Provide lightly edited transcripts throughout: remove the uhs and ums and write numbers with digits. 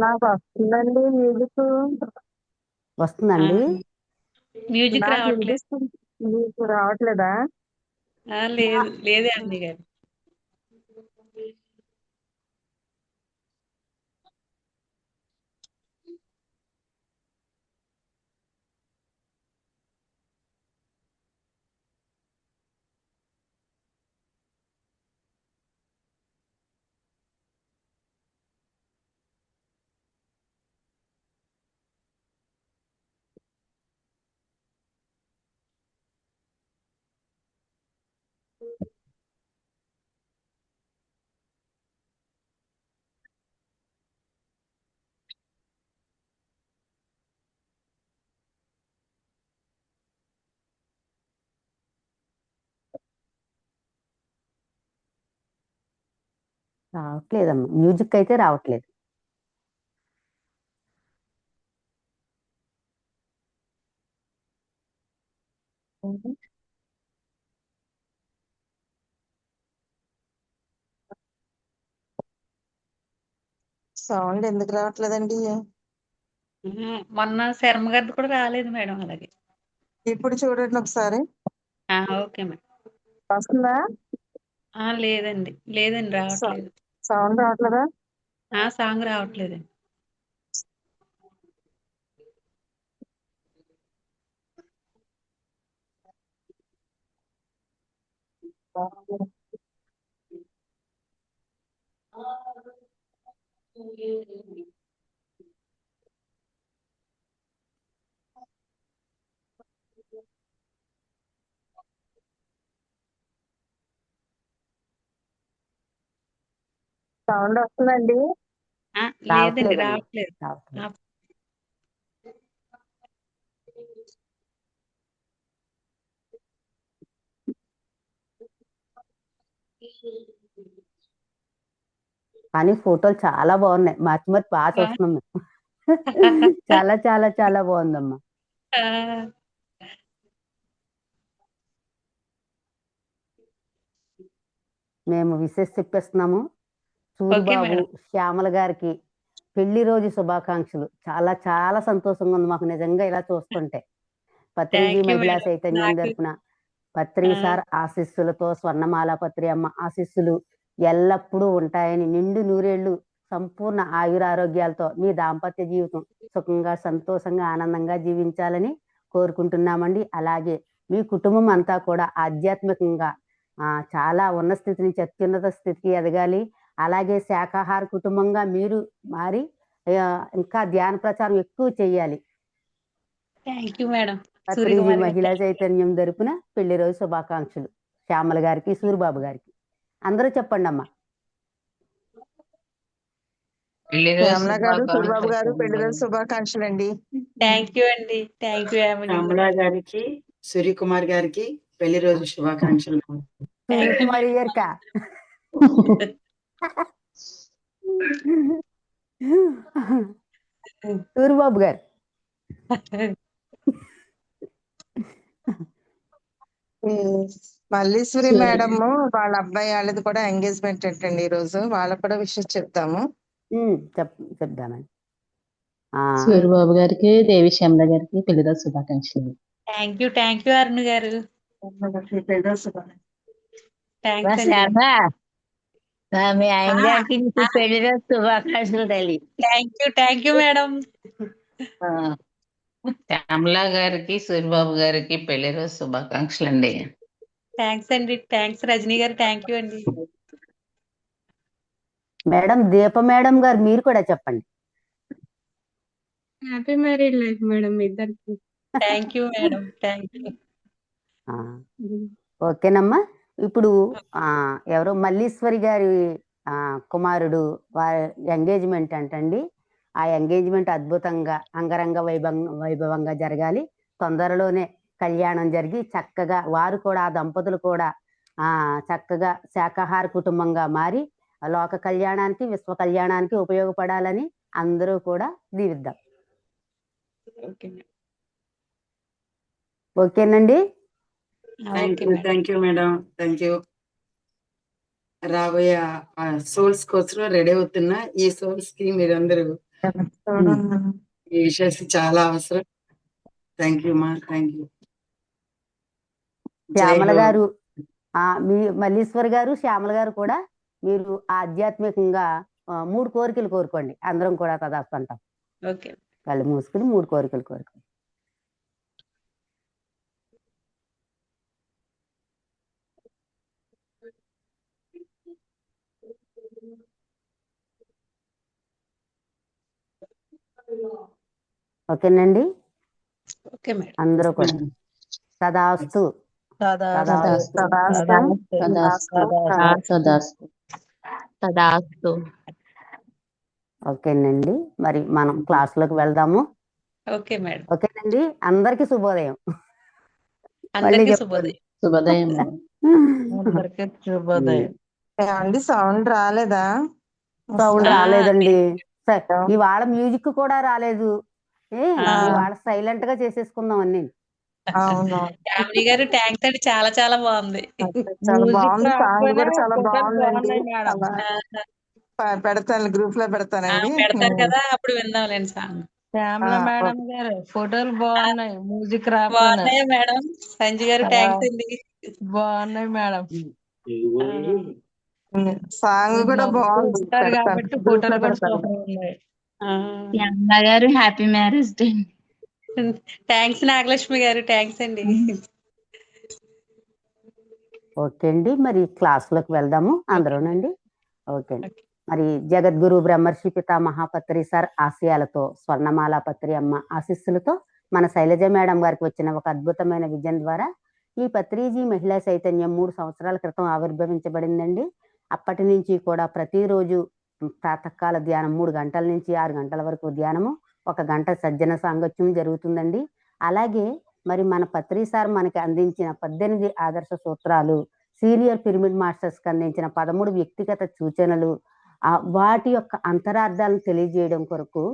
నాకు వస్తుందండి మ్యూజిక్. ఆ, వస్తుందండి. మ్యూజిక్ నాకు రావట్లేదు. వినిపిస్తుంది. మీకు రావట్లేదా? లేదు లేదే అన్ని గారు. రావట్లేదమ్మా, మ్యూజిక్ అయితే రావట్లేదు. సౌండ్ ఎందుకు రావట్లేదండి? మొన్న శర్మ గారిది కూడా రాలేదు మేడం అలాగే. ఇప్పుడు చూడండి ఒకసారి. Okay madam. వస్తుందా? లేదండి లేదండి రావట్లేదు. సౌండ్ రావట్లేదా? సాంగ్ రావట్లేదండి. సౌండ్ వస్తుందండి. లేదండి రావట్లేదమ్మా, రావట్లేదు. రావట్లేదు. కానీ ఫోటోలు చాలా బాగున్నాయి, మార్చి మార్చి బాగా ఆ, చూస్తున్నాం మేము. చాలా చాలా చాలా బాగుందమ్మా. ఆ, మేము విశేష చెప్పేస్తున్నాము. Okay Suribabu, madam. శ్యామల గారికి పెళ్లి రోజు శుభాకాంక్షలు. చాలా చాలా సంతోషంగా ఉంది మాకు నిజంగా ఇలా చూస్తుంటే. పత్రిజీ థ్యాంక్ యూ మహిళా మేడం. చైతన్యం నాకు తరపున పత్రి ఆ, సార్ ఆశీస్సులతో, స్వర్ణమాల పత్రి అమ్మ ఆశీస్సులు ఎల్లప్పుడూ ఉంటాయని, నిండు నూరేళ్లు సంపూర్ణ ఆయురారోగ్యాలతో మీ దాంపత్య జీవితం సుఖంగా, సంతోషంగా, ఆనందంగా జీవించాలని కోరుకుంటున్నామండి. అలాగే మీ కుటుంబం అంతా కూడా ఆధ్యాత్మికంగా చాలా ఉన్న స్థితి నుంచి అత్యున్నత స్థితికి ఎదగాలి. అలాగే శాకాహార కుటుంబంగా మీరు మారి ఇంకా ధ్యాన ప్రచారం ఎక్కువ చేయాలి. Thank you madam. Patriji Suryakumar గారు మహిళా చైతన్యం తరపున పెళ్లి రోజు శుభాకాంక్షలు శ్యామల గారికి, సూరిబాబు గారికి. అందరూ చెప్పండి అమ్మా. శ్యామల గారు, సూరిబాబు గారు పెళ్లి రోజు శుభాకాంక్షలు అండి. థ్యాంక్ యూ అండి. థ్యాంక్ యూ శ్యామల గారికి, సూర్యకుమార్ గారికి పెళ్లి రోజు శుభాకాంక్షలు. Thank you Suryakumari madam. గారికా? సూరిబాబు గారు. మల్లీశ్వరి మేడం వాళ్ళ అబ్బాయి వాళ్ళది కూడా ఎంగేజ్మెంట్ అంటండి ఈ రోజు. వాళ్ళకు కూడా విషయం చెప్తాము. చెప్దామని. సూరిబాబు గారికి, దేవి శ్యామల గారికి పెళ్లి రోజు శుభాకాంక్షలు. థ్యాంక్ యూ అరుణ్ గారు. పెళ్లి రోజు శుభాకాంక్షలు. థ్యాంక్స్ అండి. మీ ఆయన గారికి నీకు పెళ్లి రోజు శుభాకాంక్షలు తల్లి. Thank you madam. శ్యామల గారికి, సూరిబాబు గారికి పెళ్లి రోజు శుభాకాంక్షలు అండి. థ్యాంక్స్ అండి. థ్యాంక్స్ రజనీ గారు. థ్యాంక్ యూ అండి. మేడం దీప మేడం గారు మీరు కూడా చెప్పండి. హ్యాపీ మ్యారీడ్ లైఫ్ మేడం ఇద్దరికి. Thank you madam. Thank you. ఓకేనమ్మా. ఇప్పుడు ఎవరు మల్లీశ్వరి గారి కుమారుడు వారి ఎంగేజ్మెంట్ అంటండి. ఆ ఎంగేజ్మెంట్ అద్భుతంగా అంగరంగ వైభవంగా జరగాలి. తొందరలోనే కళ్యాణం జరిగి చక్కగా వారు కూడా, ఆ దంపతులు కూడా చక్కగా శాకాహార కుటుంబంగా మారి లోక కళ్యాణానికి, విశ్వ కళ్యాణానికి ఉపయోగపడాలని అందరూ కూడా దీవిద్దాం. ఓకేనండి. Thank you madam. Thank you. రాబోయే సోల్స్ కోసం రెడీ అవుతున్నా. ఈ సోల్స్ కి మీరందరూ ఈ విషయాలు చాలా అవసరం. థ్యాంక్ యూ మా, థ్యాంక్ యూ. జై శ్యామల హో. గారు మీ మల్లీశ్వర్ గారు, శ్యామల గారు కూడా మీరు ఆధ్యాత్మికంగా 3 కోరికలు కోరుకోండి. అందరం కూడా తదాస్తు అంటాం. ఓకే. కళ్ళు మూసుకుని 3 కోరికలు కోరుకోండి. ఓకేనండి, ఓకే మేడం. అందరూ కూడా తదాస్తు తదాస్తు తదాస్తు. తదాస్తు. తదాస్తు. ఓకేనండి, మరి మనం క్లాసులోకి వెళ్దాము. Okay madam. ఓకేనండి, అందరికీ శుభోదయం. మళ్ళీ అందరికీ చెప్పండి. శుభోదయం. శుభోదయం మేడం. అందరికీ శుభోదయం. ఏమండి సౌండ్ రాలేదా? సౌండ్ ఆ, రాలేదండి. ఇవాళ మ్యూజిక్ కూడా రాలేదు. ఆ. ఇవాళ సైలెంట్ గా చేసేసుకుందాం అన్ని. అవును, యామిని గారు థ్యాంక్స్ అండి, చాలా చాలా బాగుంది. చాలా బాగుంది. సాంగ్ కూడా చాలా బాగుందండి. అలా ఆ, పెడతాను, గ్రూప్ లో పెడతానండి. పెడతారు కదా, అప్పుడు విందాంలేండి సాంగ్. శ్యామల మేడం గారు ఫోటోలు బాగున్నాయి, మ్యూజిక్ రాకపోయినా బాగున్నాయా మేడం? సంజయ్ గారు థ్యాంక్స్ అండి. బాగున్నాయి మేడం. సాంగ్ కూడా బాగుంది. ఉంటారు పెడతాను, కాబట్టి గ్రూప్ లో ఫోటోలు కూడా పెడతాను. సూపర్ ఉన్నాయి. శ్యామల గారు happy marriage day. Thanks Nagalakshmi గారు, థ్యాంక్స్ అండి. ఓకే అండి, మరి క్లాసులోకి వెళ్దాము అందరూనండి. ఓకే అండి, మరి జగద్గురు బ్రహ్మర్షి పితామహ పత్రి సార్ ఆశయాలతో, స్వర్ణమాల పత్రి అమ్మ ఆశీస్సులతో మన శైలజ మేడం గారికి వచ్చిన ఒక అద్భుతమైన విజయం ద్వారా ఈ పత్రిజీ మహిళా చైతన్యం 3 సంవత్సరాల క్రితం ఆవిర్భవించబడిందండి. అప్పటి నుంచి కూడా ప్రతిరోజు ప్రాతకాల ధ్యానం 3 గంటల నుంచి 6 గంటల వరకు ధ్యానము, 1 గంట సజ్జన సాంగత్యం జరుగుతుందండి. అలాగే మరి మన పత్రి సార్ మనకి అందించిన 18 ఆదర్శ సూత్రాలు, సీనియర్ పిరమిడ్ మాస్టర్స్ కి అందించిన 13 వ్యక్తిగత సూచనలు, వాటి యొక్క అంతరార్థాలను తెలియజేయడం కొరకు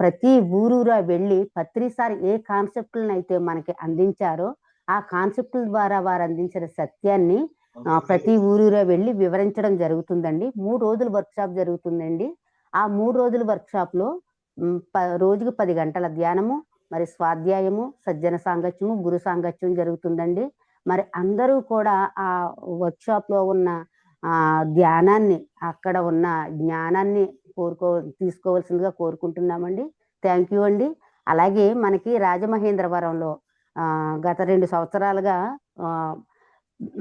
ప్రతి ఊరూరా వెళ్ళి పత్రి సార్ ఏ కాన్సెప్ట్లను అయితే మనకి అందించారో ఆ కాన్సెప్ట్ల ద్వారా వారు అందించిన సత్యాన్ని ప్రతి ఊరూరా వెళ్ళి వివరించడం జరుగుతుందండి. 3 రోజులు వర్క్షాప్ జరుగుతుందండి. ఆ 3 రోజుల వర్క్షాప్ లో రోజుకు 10 గంటల ధ్యానము, మరి స్వాధ్యాయము, సజ్జన సాంగత్యము, గురు సాంగత్యం జరుగుతుందండి. మరి అందరూ కూడా ఆ వర్క్షాప్ లో ఉన్న ధ్యానాన్ని, అక్కడ ఉన్న జ్ఞానాన్ని తీసుకోవాల్సిందిగా కోరుకుంటున్నామండి. థ్యాంక్ యూ అండి. అలాగే మనకి రాజమహేంద్రవరంలో గత 2 సంవత్సరాలుగా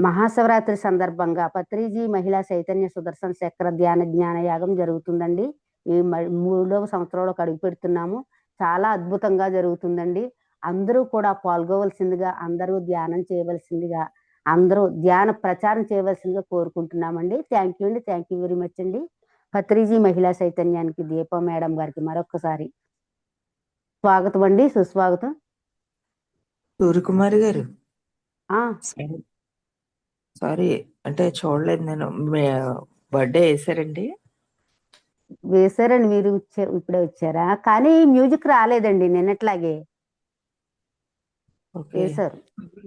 మహాశివరాత్రి సందర్భంగా పత్రిజీ మహిళా చైతన్య సుదర్శన చక్ర ధ్యాన జ్ఞాన యాగం జరుగుతుందండి. ఈ 3వ సంవత్సరంలో అడుగు పెడుతున్నాము. చాలా అద్భుతంగా జరుగుతుందండి. అందరూ కూడా పాల్గొవలసిందిగా, అందరూ ధ్యానం చేయవలసిందిగా, అందరూ ధ్యాన ప్రచారం చేయవలసిందిగా కోరుకుంటున్నామండి. థ్యాంక్ యూ అండి, థ్యాంక్ యూ వెరీ మచ్ అండి. పత్రిజీ మహిళా చైతన్యానికి దీప మేడం గారికి మరొకసారి స్వాగతం అండి, సుస్వాగతం. సూర్యకుమారి గారు, ఆ సారీ అంటే చూడలేదు నేను. బర్త్డే వేసారండి? వేశారండి, మీరు ఇప్పుడే వచ్చారా? కానీ మ్యూజిక్ రాలేదండి నిన్నట్లాగే. ఓకే. వేశారు.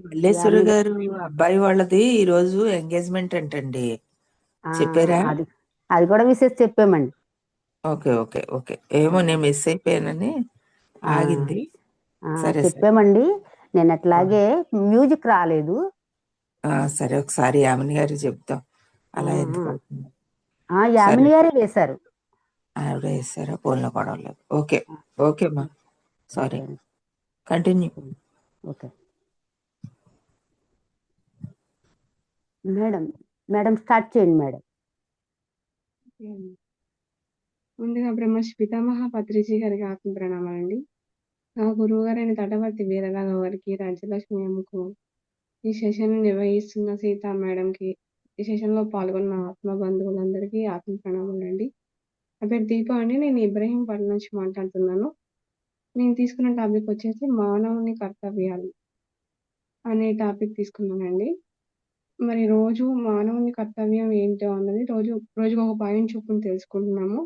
మల్లేశ్వరి గారు అబ్బాయి వాళ్ళది ఈ రోజు ఎంగేజ్మెంట్ అంటండి, చెప్పారా? అది కూడా విశేష చెప్పామండి. ఓకే ఓకే ఓకే, ఏమో నేను మిస్ అయిపోయానని ఆగింది. సరే చెప్పామండి నిన్నట్లాగే, మ్యూజిక్ రాలేదు. సరే, ఒకసారి యామిని గారికి చెప్తాం. అలా ఎందుకు అవుతుంది? యామిని గారే వేశారు. ఆవిడ వేసారా? పోలిన గొడవలేదు. ఓకే ఓకే మా, sorry, continue. Okay madam, madam start చేయండి మేడం. ముందుగా బ్రహ్మర్షి పితామహ పత్రిజీ గారికి ఆత్మ ప్రణామాలండి. నా గురువు గారైన తటవర్తి వీరరాఘవ గారికి, రాజ్యలక్ష్మి అమ్మకు, ఈ సెషన్ నిర్వహిస్తున్న సీతా మేడంకి, ఈ సెషన్ లో పాల్గొన్న ఆత్మ బంధువులందరికీ ఆత్మ ప్రణామాలండి. నా పేరు దీప అండి. నేను ఇబ్రహీంపట్నం నుంచి మాట్లాడుతున్నాను. నేను తీసుకున్న టాపిక్ వచ్చేసి మానవుని కర్తవ్యాలు అనే టాపిక్ తీసుకున్నానండి. మరి రోజు మానవుని కర్తవ్యం ఏంటో అన్నది రోజుకు ఒక పాయింట్ చొప్పున తెలుసుకుంటున్నాము.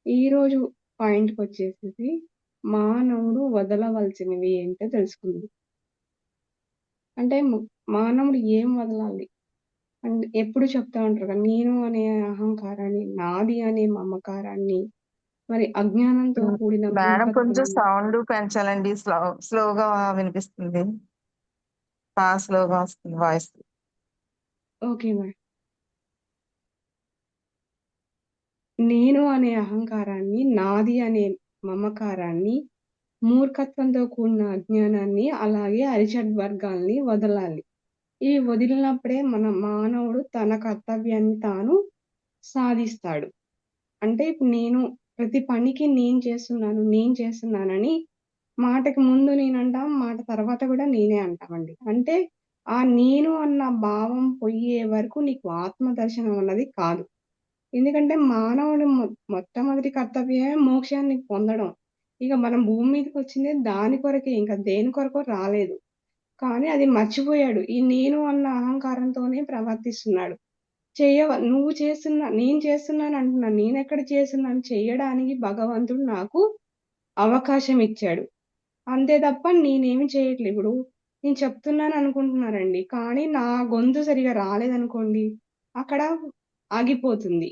ఈ రోజు పాయింట్కి వచ్చేసి మానవుడు వదలవలసినవి ఏంటో తెలుసుకుందాం. అంటే మానవుడు ఏం వదలాలి అండ్ ఎప్పుడు చెప్తా ఉంటారు కదా, నేను అనే అహంకారాన్ని, నాది అనే మమకారాన్ని, మరి అజ్ఞానంతో కూడిన మేడం కొంచెం మూర్ఖత్వాన్ని. సౌండ్ పెంచాలండి. స్లోగా వినిపిస్తుంది. బాగా స్లోగా వస్తుంది వాయిస్. Okay madam. నేను అనే అహంకారాన్ని, నాది అనే మమకారాన్ని, మూర్ఖత్వంతో కూడిన అజ్ఞానాన్ని, అలాగే అరిషడ్ వర్గాల్ని వదలాలి. ఇవి వదిలినప్పుడే మానవుడు తన కర్తవ్యాన్ని తాను సాధిస్తాడు. అంటే ఇప్పుడు నేను ప్రతి పనికి నేను చేస్తున్నానని మాటకి ముందు నేనంటాం, మాట తర్వాత కూడా నేనే అంటామండి. అంటే ఆ నేను అన్న భావం పోయే వరకు నీకు ఆత్మ దర్శనం అన్నది కాదు. ఎందుకంటే మానవుడి మొట్టమొదటి కర్తవ్యమే మోక్షాన్ని పొందడం. ఇక మనం భూమి మీదకొచ్చిందే దాని కొరకే, ఇంకా దేని కొరకో రాలేదు. కానీ అది మర్చిపోయాడు. ఈ నేను అన్న అహంకారంతోనే ప్రవర్తిస్తున్నాడు. నేను చేస్తున్నానంటున్నాను. నేనెక్కడ చేస్తున్నాను? చెయ్యడానికి భగవంతుడు నాకు అవకాశం ఇచ్చాడు. అంతే తప్ప నేనేమి చేయట్లే. ఇప్పుడు నేను చెప్తున్నాననుకుంటున్నారండి. కానీ నా గొంతు సరిగ్గా రాలేదనుకోండి, అక్కడ ఆగిపోతుంది.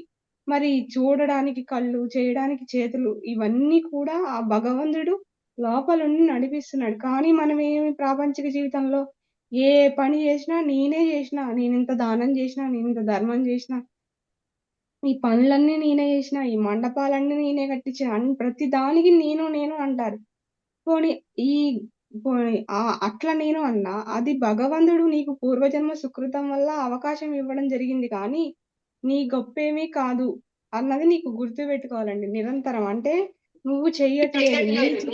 మరి చూడడానికి కళ్ళు, చేయడానికి చేతులు ఇవన్నీ కూడా ఆ భగవంతుడు లోపలుండి నడిపిస్తున్నాడు. కానీ మనమేమి ప్రాపంచిక జీవితంలో ఏ పని చేసినా నేనే చేసినా, నేనింత దానం చేసినా, నేనింత ధర్మం చేసినా, ఈ పనులన్నీ నేనే చేసినా, ఈ మండపాలన్నీ నేనే కట్టించిన ప్రతి దానికి నేను అంటారు. పోనీ ఈ పోనీ అట్లా నేను అన్నా, అది భగవంతుడు నీకు పూర్వజన్మ సుకృతం వల్ల అవకాశం ఇవ్వడం జరిగింది కానీ, నీ గొప్పేమీ కాదు అన్నది నీకు గుర్తుపెట్టుకోవాలండి నిరంతరం. అంటే నువ్వు చెయ్యట్లేదు.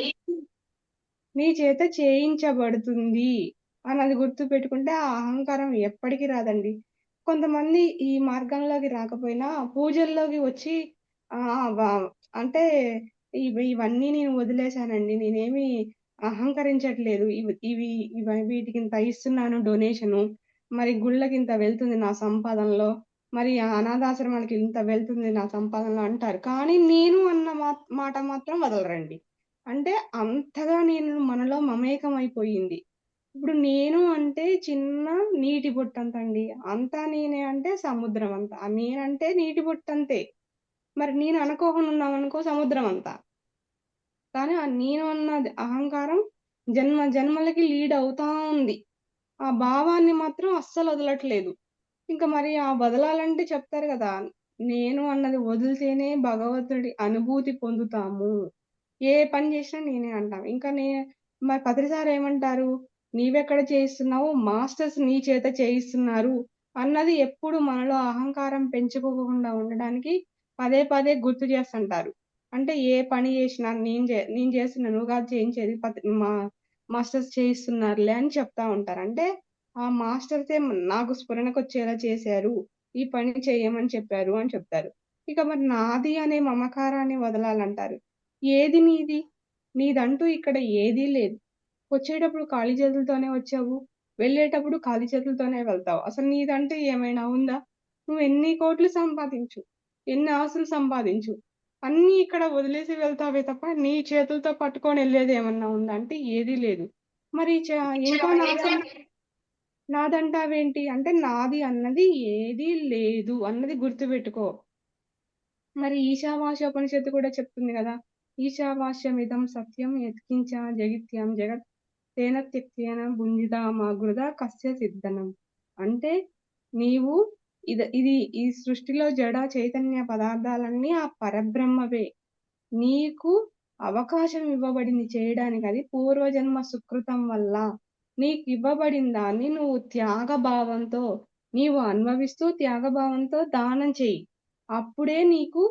నీ చేత చేయించబడుతుంది అన్నది గుర్తుపెట్టుకుంటే ఆ అహంకారం ఎప్పటికి రాదండి. కొంతమంది ఈ మార్గంలోకి రాకపోయినా పూజల్లోకి వచ్చి ఆహ్, వ అంటే ఇవన్నీ నేను వదిలేశానండి. నేనేమి అహంకరించట్లేదు. వీటికింత ఇస్తున్నాను డొనేషను. మరి గుళ్ళకింత వెళ్తుంది నా సంపాదనలో. మరి అనాథాశ్రమాలకి ఇంత వెళ్తుంది నా సంపాదనలో అంటారు. కానీ నేను అన్న మాట మాత్రం వదలరండి. అంటే అంతగా మనలో మమేకమైపోయింది. ఇప్పుడు నేను అంటే చిన్న నీటి బొట్టంతండి. అంతా నేనే అంటే సముద్రం అంత. నేనంటే నీటి బొట్టంతే. మరి నేను అనుకోకుండా ఉన్నామనుకో సముద్రం అంతా. కానీ ఆ నేను అన్నది అహంకారం జన్మ జన్మలకి లీడ్ అవుతా ఉంది. ఆ భావాన్ని మాత్రం అస్సలు వదలట్లేదు. ఇంక మరి ఆ వదలాలంటే చెప్తారు గదా! నేను అన్నది వదిలితేనే భగవంతుడి అనుభూతి పొందుతాము. ఏ పని చేసినా నేనే అంటాం. ఇంకా మరి పత్రి సార్ ఏమంటారు? నీవెక్కడ చేయిస్తున్నావు? మాస్టర్స్ నీ చేత చేయిస్తున్నారు అన్నది ఎప్పుడు మనలో అహంకారం పెంచుకోకుండా ఉండడానికి పదే పదే గుర్తు చేస్తుంటారు. అంటే ఏ పని చేసినా నేను చేస్తున్నా నువ్వు కాదు చేయించేది మాస్టర్స్ చేయిస్తున్నారులే అని చెప్తా ఉంటారు. అంటే ఆ మాస్టర్సే నాకు స్ఫురణకొచ్చేలా చేశారు. ఈ పని చెయ్యమని చెప్పారు అని చెప్తారు. ఇక మరి నాది అనే మమకారాన్ని వదలాలంటారు. ఏది నీది? నీదంటూ ఇక్కడ ఏదీ లేదు. వచ్చేటప్పుడు ఖాళీ చేతులతోనే వచ్చావు. వెళ్ళేటప్పుడు ఖాళీ చేతులతోనే వెళ్తావు. అసలు నీదంటూ ఏమైనా ఉందా? నువ్వెన్ని కోట్లు సంపాదించు, ఎన్ని ఆస్తులు సంపాదించు, అన్నీ ఇక్కడ వదిలేసి వెళ్తావే తప్ప నీ చేతులతో పట్టుకొని ఎళ్ళేది ఏమన్నా ఉందా అంటే ఏదీ లేదు. మరి ఇంకా నాదంటావేంటి? అంటే నాది అన్నది ఏదీ లేదు అన్నది గుర్తుపెట్టుకో. మరి ఈశావాస్యోపనిషత్తు కూడా చెప్తుంది గదా! ఈశావాస్యమిదం సత్యం యత్కించ జగిత్యాం జగత్ తేన త్యక్తేన భుంజితామా కస్య సిద్ధనం. అంటే నీవు ఇది ఈ సృష్టిలో జడ చైతన్య పదార్థాలన్నీ ఆ పరబ్రహ్మవే. నీకు అవకాశం ఇవ్వబడింది చేయడానికి. అది పూర్వజన్మ సుకృతం వల్ల నీకివ్వబడిన దాన్ని నువ్వు త్యాగభావంతో నీవు అనుభవిస్తూ త్యాగభావంతో దానం చెయ్యి. అప్పుడే నీకు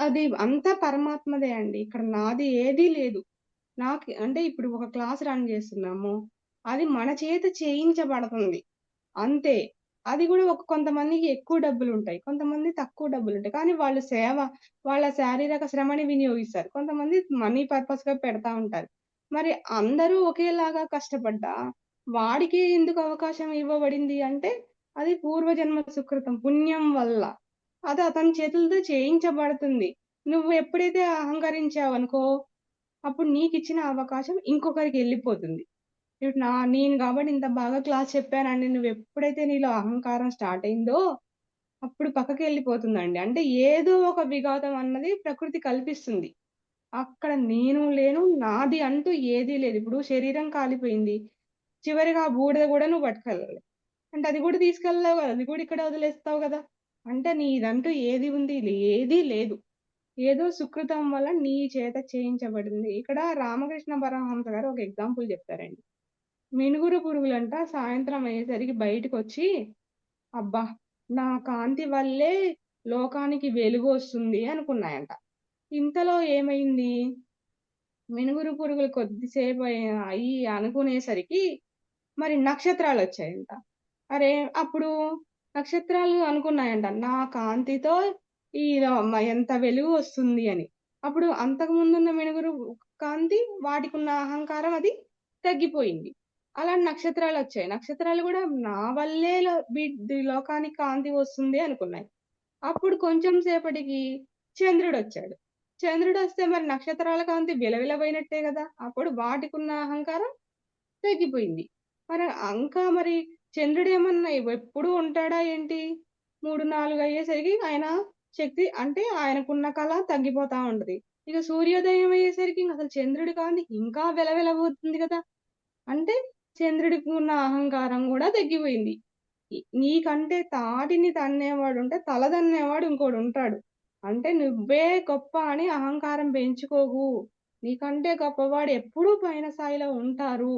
అది అంతా పరమాత్మదే అండి. ఇక్కడ నాది ఏదీ లేదు. అంటే ఇప్పుడు ఒక క్లాస్ రన్ చేస్తున్నాము. అది మన చేత చేయించబడుతుంది. అంతే. అది గూడా కొంతమందికి ఎక్కువ డబ్బులుంటాయి. కొంతమంది తక్కువ డబ్బులుంటాయి. కానీ వాళ్ళు వాళ్ళ శారీరక శ్రమని వినియోగిస్తారు. కొంతమంది మనీ పర్పస్‌గా పెడతా ఉంటారు. మరి అందరూ ఒకేలాగా కష్టపడ్డా, వాడికే ఎందుకు అవకాశం ఇవ్వబడింది అంటే, అది పూర్వజన్మ సుకృతం, పుణ్యం వల్ల. అది అతని చేతులతో చేయించబడుతుంది. నువ్వు ఎప్పుడైతే అహంకరించావనుకో, అప్పుడు నీకిచ్చిన అవకాశం ఇంకొకరికెళ్ళిపోతుంది. ఇప్పుడు నేను కాబట్టి ఇంత బాగా క్లాస్ చెప్పానండి. నువ్వు ఎప్పుడైతే నీలో అహంకారం స్టార్ట్ అయిందో అప్పుడు పక్కకి వెళ్ళిపోతుందండి. అంటే ఏదో ఒక విఘాతం అన్నది ప్రకృతి కల్పిస్తుంది. అక్కడ నేను లేను, నాది అంటూ ఏదీ లేదు. ఇప్పుడు శరీరం కాలిపోయింది. చివరిగా ఆ బూడిద గూడా నువ్వు పట్టుకెళ్ళాలి. అంటే అది గూడా తీసుకెళ్ళలేవు గదా! అది కూడా ఇక్కడే వదిలేస్తావు గదా! అంటే నీదంటూ ఏది ఉంది? ఏదీ లేదు. ఏదో సుకృతం వల్ల నీ చేత చేయించబడింది. ఇక్కడ రామకృష్ణ పరమహంస గారు ఒక ఎగ్జాంపుల్ చెప్పారండి. మినుగురు పురుగులంట సాయంత్రం అయ్యేసరికి బయటకొచ్చి, అబ్బా! నా కాంతి వల్లే లోకానికి వెలుగొస్తుంది అనుకున్నాయంట. ఇంతలో ఏమైంది? మినుగురు పురుగులు కొద్దిసేపు అయ్యి అనుకునేసరికి మరి నక్షత్రాలొచ్చాయంట. అరే! అప్పుడు నక్షత్రాలు అనుకున్నాయంట, నా కాంతితో ఈ ఎంత వెలుగు వస్తుంది అని. అప్పుడు అంతకుముందున్న మినుగురు కాంతి వాటికున్న అహంకారం అది తగ్గిపోయింది. అలా నక్షత్రాలొచ్చాయి. నక్షత్రాలు గూడా నా వల్లే లోకానికి కాంతి వస్తుంది అనుకున్నాయి. అప్పుడు కొంచెం సేపటికి చంద్రుడొచ్చాడు. చంద్రుడొస్తే మరి నక్షత్రాల కాంతి విలవిలబోయినట్టే గదా! అప్పుడు వాటికున్న అహంకారం తగ్గిపోయింది. మరి చంద్రుడేమన్నా ఎప్పుడూ ఉంటాడా ఏంటి? 3, 4 అయ్యేసరికి ఆయన శక్తి అంటే ఆయనకున్న కళ తగ్గిపోతా ఉంటది. ఇక సూర్యోదయం అయ్యేసరికి అసలు చంద్రుడి కాంతి ఇంకా వెలవెలబోతుంది గదా! అంటే చంద్రుడికి ఉన్న అహంకారం గూడా తగ్గిపోయింది. నీకంటే తాటిని తన్నేవాడుంటే తల తన్నేవాడు ఇంకోడుంటాడు. అంటే నువ్వే గొప్ప అని అహంకారం పెంచుకోకు. నీకంటే గొప్పవాడు ఎప్పుడూ పైన స్థాయిలో ఉంటారు.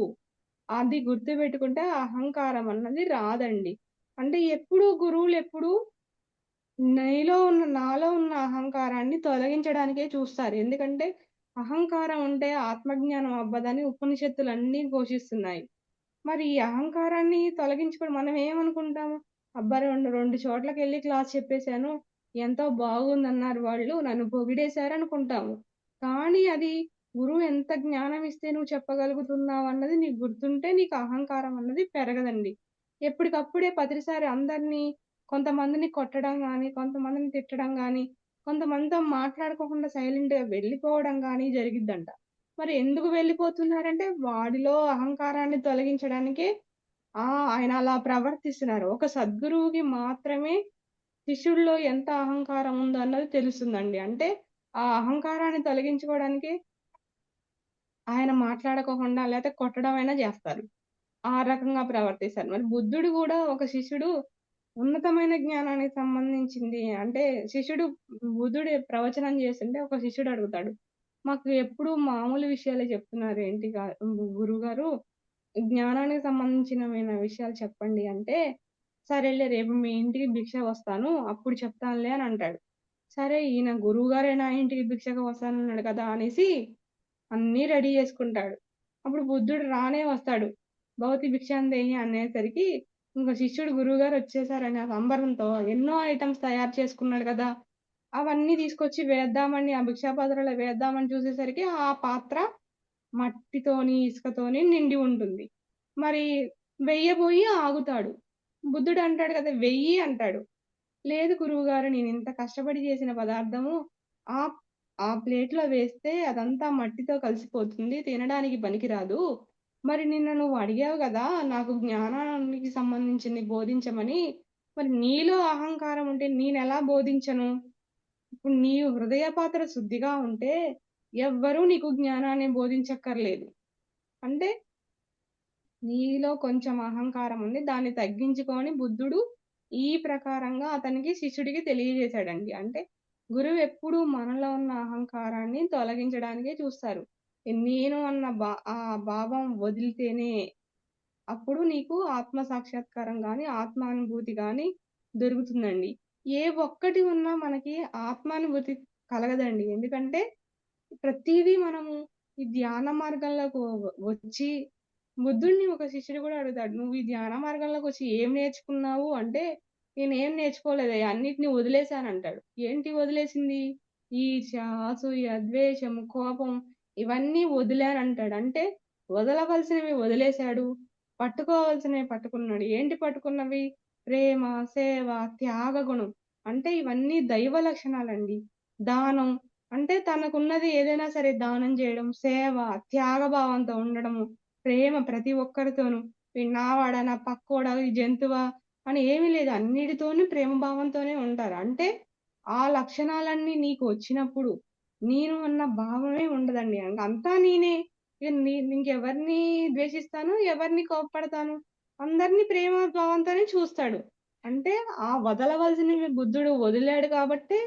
అది గుర్తుపెట్టుకుంటే అహంకారం అన్నది రాదండి. అంటే ఎప్పుడూ గురువులెప్పుడూ నాలో ఉన్న అహంకారాన్ని తొలగించడానికే చూస్తారు. ఎందుకంటే అహంకారం ఉంటే ఆత్మజ్ఞానం అవ్వదని ఉపనిషత్తులన్నీ ఘోషిస్తున్నాయి. మరి ఈ అహంకారాన్ని తొలగించుకొని మనం ఏమనుకుంటాము? అబ్బా! రెండు చోట్లకెళ్ళి క్లాస్ చెప్పేసాను. ఎంతో బాగుందన్నారు వాళ్ళు. నన్ను పొగిడేశారనుకుంటాము. కానీ అది గురువు ఎంత జ్ఞానం ఇస్తే నువ్వు చెప్పగలుగుతున్నావన్నది నీకు గుర్తుంటే నీకు అహంకారం అన్నది పెరగదండి. ఎప్పటికప్పుడే ప్రతిసారి అందరిని కొంతమందిని కొట్టడం గానీ, కొంతమందిని తిట్టడం గానీ, కొంతమందితో మాట్లాడుకోకుండా సైలెంట్‌గా వెళ్ళిపోవడం గానీ జరిగిద్దంట. మరి ఎందుకు వెళ్ళిపోతున్నారంటే వాడిలో అహంకారాన్ని తొలగించడానికే ఆయన అలా ప్రవర్తిస్తున్నారు. ఒక సద్గురువుకి మాత్రమే శిష్యుడిలో ఎంత అహంకారం ఉందో అన్నది తెలుస్తుందండి. అంటే ఆ అహంకారాన్ని తొలగించుకోవడానికి ఆయన మాట్లాడుకోకుండా లేతే కొట్టడమైనా జేస్తారు. ఆ రకంగా ప్రవర్తిస్తారు. మరి బుద్ధుడు గూడా ఒక శిష్యుడు ఉన్నతమైన జ్ఞానానికి సంబంధించింది అంటే శిష్యుడు బుద్ధుడు ప్రవచనం చేస్తుంటే ఒక శిష్యుడు అడుగుతాడు. మాకు ఎప్పుడు మామూలు విషయాలే చెప్తున్నారేంటి గురువుగారు? జ్ఞానానికి సంబంధించినమైన విషయాలు చెప్పండి అంటే, సరేలే రేపు మీ ఇంటికి భిక్ష వస్తాను. అప్పుడు చెప్తానులే అని అంటాడు. సరే ఈయన గురువుగారే నా ఇంటికి భిక్షకు వస్తానన్నాడు కదా! అనేసి అన్నీ రెడీ చేసుకుంటాడు. అప్పుడు బుద్ధుడు రానే వస్తాడు. భవతి భిక్షాందేహి అనేసరికి ఇంక శిష్యుడు గురువుగారు వచ్చేసారనే సంబరంతో ఎన్నో ఐటెమ్స్ తయారు చేసుకున్నాడు కదా! అవన్నీ తీసుకొచ్చి వేద్దామని ఆ భిక్షా పాత్రలో వేద్దామని చూసేసరికి ఆ పాత్ర మట్టితోని, ఇసుకతోని నిండి ఉంటుంది. మరి వెయ్యబోయి ఆగుతాడు. బుద్ధుడు అంటాడు కదా! వెయ్యి అంటాడు. లేదు గురువుగారు నేనింత కష్టపడి చేసిన పదార్థము ఆ ఆ ప్లేట్‌లో వేస్తే అదంతా మట్టితో కలిసిపోతుంది. తినడానికి పనికిరాదు. మరి నిన్న నువ్వు అడిగావు గదా! నాకు జ్ఞానానికి సంబంధించింది బోధించమని. మరి నీలో అహంకారం ఉంటే నేనెలా బోధించను? ఇప్పుడు నీ హృదయ పాత్ర శుద్ధిగా ఉంటే ఎవ్వరూ నీకు జ్ఞానాన్ని బోధించక్కర్లేదు. అంటే నీలో కొంచెం అహంకారం ఉంది. దాన్ని తగ్గించుకొని బుద్ధుడు ఈ ప్రకారంగా అతనికి శిష్యుడికి తెలియజేశాడండి. అంటే గురువెప్పుడూ మనలో ఉన్న అహంకారాన్ని తొలగించడానికే చూస్తారు. నేను అన్న ఆ భావం వదిలితేనే అప్పుడు నీకు ఆత్మ సాక్షాత్కారం గాని, ఆత్మానుభూతి గాని దొరుకుతుందండి. ఏ ఒక్కటి ఉన్నా మనకి ఆత్మానుభూతి కలగదండి. ఎందుకంటే ప్రతీదీ మనము ఈ ధ్యాన మార్గంలోకి వచ్చి బుద్ధుడిని ఒక శిష్యుడు గూడా అడుగుతాడు. "నువ్వు ఈ ధ్యాన మార్గంలోకొచ్చి ఏం నేర్చుకున్నావు?" అంటే, "నేనేం నేర్చుకోలేదయ్యా! అన్నిటిని వదిలేసానంటాడు." ఏంటి వదిలేసింది? ఈర్ష్య, అసూయ, ద్వేషం, కోపం ఇవన్నీ వదిలానంటాడు. అంటే వదలవలసినవి వదిలేసాడు. పట్టుకోవాల్సినవి పట్టుకున్నాడు. ఏంటి పట్టుకున్నవి? ప్రేమ, సేవ, త్యాగ గుణం. అంటే ఇవన్నీ దైవ లక్షణాలండి. దానం అంటే తనకున్నది ఏదైనా సరే దానం జేయడం, సేవ, త్యాగభావంతో ఉండడము. ప్రేమ ప్రతి ఒక్కరితోనూ. వీడు నావాడా, నా పక్కోడా, ఈ జంతువా అని ఏమీ లేదు. అన్నిటితోని ప్రేమ భావంతోనే ఉంటారు. అంటే ఆ లక్షణాలన్నీ నీకు వచ్చినప్పుడు నేను అన్న భావమే ఉండదండి. అంతా నేనే. ఇక ఇంకెవరిని ద్వేషిస్తాను, ఎవరిని కోప్పడతాను. అందరిని ప్రేమ భావంతోనే చూస్తాడు. అంటే ఆ వదలవలసినవి బుద్ధుడు వదిలాడు కాబట్టే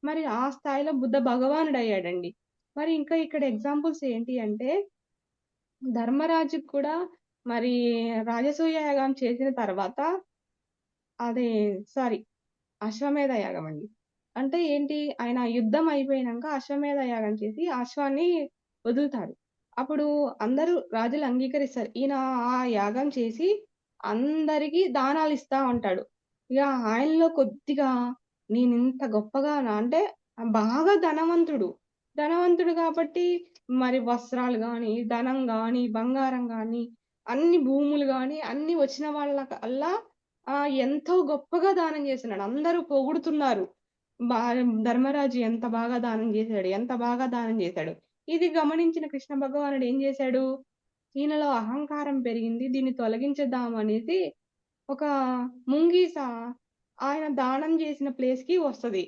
మరి ఆ స్థాయిలో బుద్ధ భగవానుడయ్యాడండి. మరి ఇంకా ఇక్కడ ఎగ్జాంపుల్స్ ఏంటి అంటే ధర్మరాజుకి కూడా మరి రాజసూయ యాగం చేసిన తర్వాత అది సారీ అశ్వమేధ యాగం అండి. అంటే ఏంటి ఆయన యుద్ధం అయిపోయినంక అశ్వమేధ యాగం చేసి ఆ అశ్వాన్ని వదులుతాడు. అప్పుడు అందరూ రాజులు అంగీకరిస్తారు. ఈయన ఆ యాగం చేసి అందరికి దానాలిస్తా ఉంటాడు. ఇగ ఆయనలో కొద్దిగా నేనింత గొప్పగానా అంటే బాగా ధనవంతుడు. ధనవంతుడు కాబట్టి మరి వస్త్రాలు గాని, ధనం గాని, బంగారం గాని, అన్ని భూములు గాని అన్నీ వచ్చిన వాళ్ళకల్లా ఎంతో గొప్పగా దానం చేస్తున్నాడు. అందరూ పొగుడుతున్నారు. బా ధర్మరాజు ఎంత బాగా దానం చేశాడు, ఎంత బాగా దానం చేశాడు. ఇది గమనించిన కృష్ణ భగవానుడు ఏం చేశాడు? ఈయనలో అహంకారం పెరిగింది. దీన్ని తొలగించేద్దాం అనేసి ఒక ముంగీస ఆయన దానం చేసిన ప్లేస్‌కి వస్తది.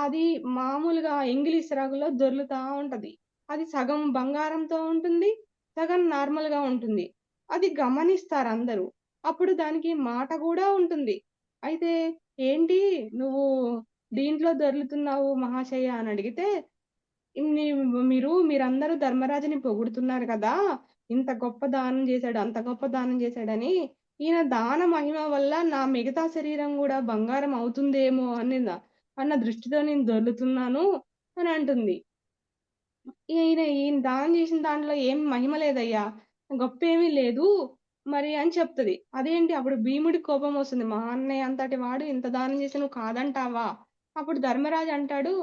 అది మామూలుగా ఎంగిలి ఇసరాకులో దొర్లుతా ఉంటది. అది సగం బంగారంతో ఉంటుంది. సగం నార్మల్‌గా ఉంటుంది. అది గమనిస్తారందరూ. అప్పుడు దానికి మాట గూడా ఉంటుంది. అయితే "ఏంటి నువ్వు దీంట్లో దొర్లుతున్నావు మహాశయ" అని అడిగితే నీ మీరందరూ ధర్మరాజుని పొగుడుతున్నారు కదా! ఇంత గొప్ప దానం చేశాడు, అంత గొప్ప దానం చేశాడని. ఈయన దాన మహిమ వల్ల నా మిగతా శరీరం గూడా బంగారం అవుతుందేమో అన్న దృష్టితో నేను దొర్లుతున్నాను అని అంటుంది. ఈయన దానం చేసిన దాంట్లో ఏం మహిమ లేదయ్యా! గొప్పేమీ లేదు. మరి అని చెప్తది. అదేంటి అప్పుడు భీముడికి కోపమొస్తుంది. మా అన్నయ్య అంతటి వాడు ఇంత దానం చేస్తే నువ్వు కాదంటావా? అప్పుడు ధర్మరాజు అంటాడు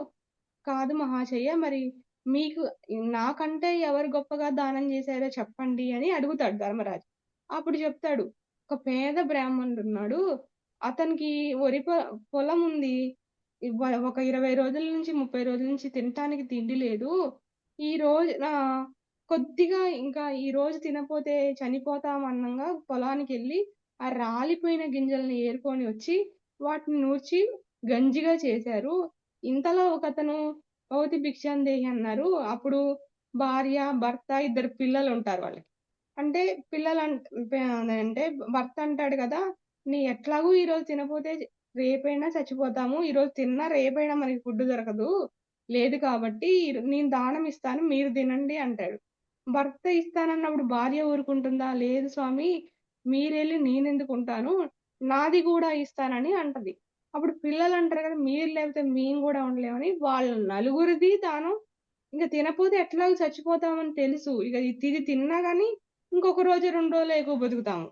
కాదు మహాశయ మరి మీకు నాకంటే ఎవరు గొప్పగా దానం చేశారో చెప్పండి అని అడుగుతాడు ధర్మరాజు. అప్పుడు చెప్తాడు. ఒక పేద బ్రాహ్మణుడున్నాడు. అతనికి వరి పొలం ఉంది. ఒక 20 రోజుల నుంచి 30 రోజుల నుంచి తినటానికి తిండి లేదు. ఈ రోజున కొద్దిగా ఇంకా ఈ రోజు తినపోతే చనిపోతాం అనంగా పొలానికెళ్ళి ఆ రాలిపోయిన గింజల్ని ఏరుకొని వచ్చి వాటిని నూర్చి గంజిగా చేశారు. ఇంతలో ఒకతను "భవతి భిక్షాందేహి" అన్నారు. అప్పుడు భార్య, భర్త, ఇద్దరు పిల్లలుంటారు వాళ్ళకి. అంటే అంటే భర్త అంటాడు కదా! ఎట్లాగూ ఈరోజు తినపోతే రేపైనా చచ్చిపోతాము. ఈరోజు తిన్నా రేపైనా మనకి ఫుడ్ దొరకదు. లేదు కాబట్టి నేను దానం ఇస్తాను మీరు తినండి అంటాడు. భర్త ఇస్తానన్నప్పుడు భార్య ఊరుకుంటుందా? లేదు స్వామి మీరెళ్ళి నేనెందుకుంటాను? నాది గూడా ఇస్తానని అంటది. అప్పుడు పిల్లలంటారు కదా! మీరు లేకపోతే మేము గూడా ఉండలేమని వాళ్ళ నలుగురిది దానం ఇంక తినపోతే ఎట్లాగో చచ్చిపోతామని తెలుసు. ఇక ఇది తిన్నా గాని ఇంకొక రోజు, 2 రోజులు ఎక్కువ బతుకుతాము.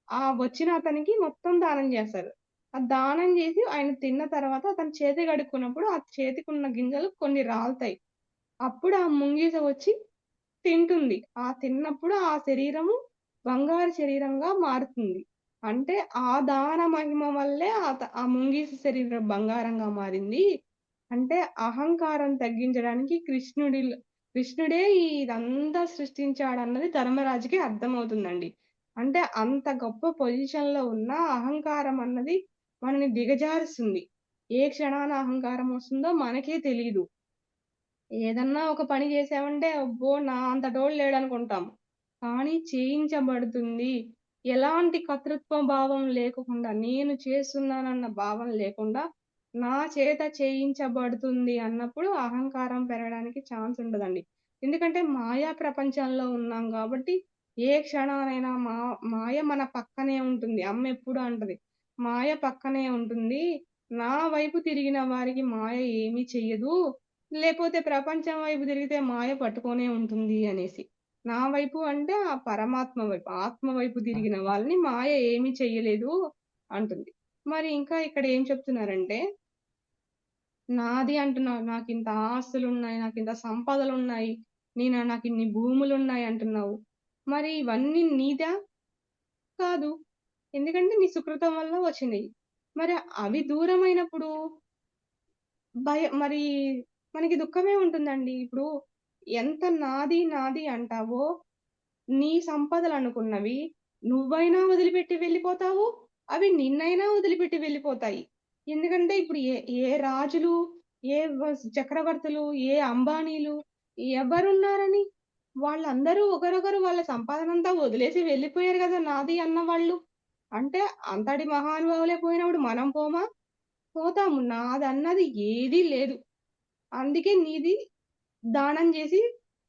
ఆ వచ్చిన అతనికి మొత్తం దానం జేస్తారు. ఆ దానం జేసి ఆయన తిన్న తర్వాత అతను చేతి కడుక్కున్నప్పుడు ఆ చేతికున్న గింజలు కొన్ని రాలుతాయి. అప్పుడు ఆ ముంగీస వచ్చి తింటుంది. ఆ తిన్నప్పుడు ఆ శరీరము బంగారు శరీరంగా మారుతుంది. అంటే ఆ దాన మహిమ వల్లే ఆ ముంగీస శరీరం బంగారంగా మారింది. అంటే అహంకారం తగ్గించడానికి కృష్ణుడే ఇదంతా సృష్టించాడన్నది ధర్మరాజుకి అర్థమవుతుందండి. అంటే అంత గొప్ప పొజిషన్‌లో ఉన్న అహంకారం అన్నది మనని దిగజారుస్తుంది. ఏ క్షణాన అహంకారం వస్తుందో మనకే తెలీదు. ఏదన్నా ఒక పని చేశామంటే అబ్బో! నా అంతటోడు లేడనుకుంటాం. కానీ చేయించబడుతుంది. ఎలాంటి కర్తృత్వ భావం లేకుండా నేను చేస్తున్నానన్న భావం లేకుండా నా చేత చేయించబడుతుంది అన్నప్పుడు అహంకారం పెరగడానికి ఛాన్స్ ఉండదండి. ఎందుకంటే మాయా ప్రపంచంలో ఉన్నాం గాబట్టి ఏ క్షణానైనా మాయ మన పక్కనే ఉంటుంది. అమ్మ ఎప్పుడు అంటది. మాయ పక్కనే ఉంటుంది. నా వైపు తిరిగిన వారికి మాయ ఏమీ చెయ్యదు. లేపోతే ప్రపంచం వైపు తిరిగితే మాయ పట్టుకొనే ఉంటుంది అనేసి. నా వైపు అంటే ఆ పరమాత్మ వైపు, ఆత్మ వైపు తిరిగిన వాళ్ళని మాయ ఏమీ చెయ్యలేదు అంటుంది. మరి ఇంకా ఇక్కడ ఏం చెప్తున్నారంటే, నాది అంటున్నావు. నాకింత ఆస్తులున్నాయి, నాకింత సంపదలున్నాయి, నాకిన్ని భూములున్నాయి అంటున్నావు. మరి ఇవన్నీ నీదా? కాదు. ఎందుకంటే నీ సుకృతం వల్ల వచ్చినియి. మరి అవి దూరమైనప్పుడు మరి మనకి దుఃఖమే ఉంటుందండి. ఇప్పుడు ఎంత నాది, నాది అంటావో నీ సంపదలు అనుకున్నవి నువ్వైనా వదిలిపెట్టి వెళ్ళిపోతావు, అవి నిన్నైనా వదిలిపెట్టి వెళ్ళిపోతాయి. ఎందుకంటే ఇప్పుడు ఏ రాజులు, ఏ చక్రవర్తులు, ఏ అంబానీలు ఎవరున్నారని? వాళ్ళందరూ ఒకరొకరు వాళ్ళ సంపాదనంతా వదిలేసి వెళ్ళిపోయారు కదా నాది అన్నవాళ్ళు. అంటే అంతటి మహానుభావులే పోయినప్పుడు మనం పోమా? పోతాము. నాదన్నది ఏదీ లేదు. అందుకే నీది దానం చేసి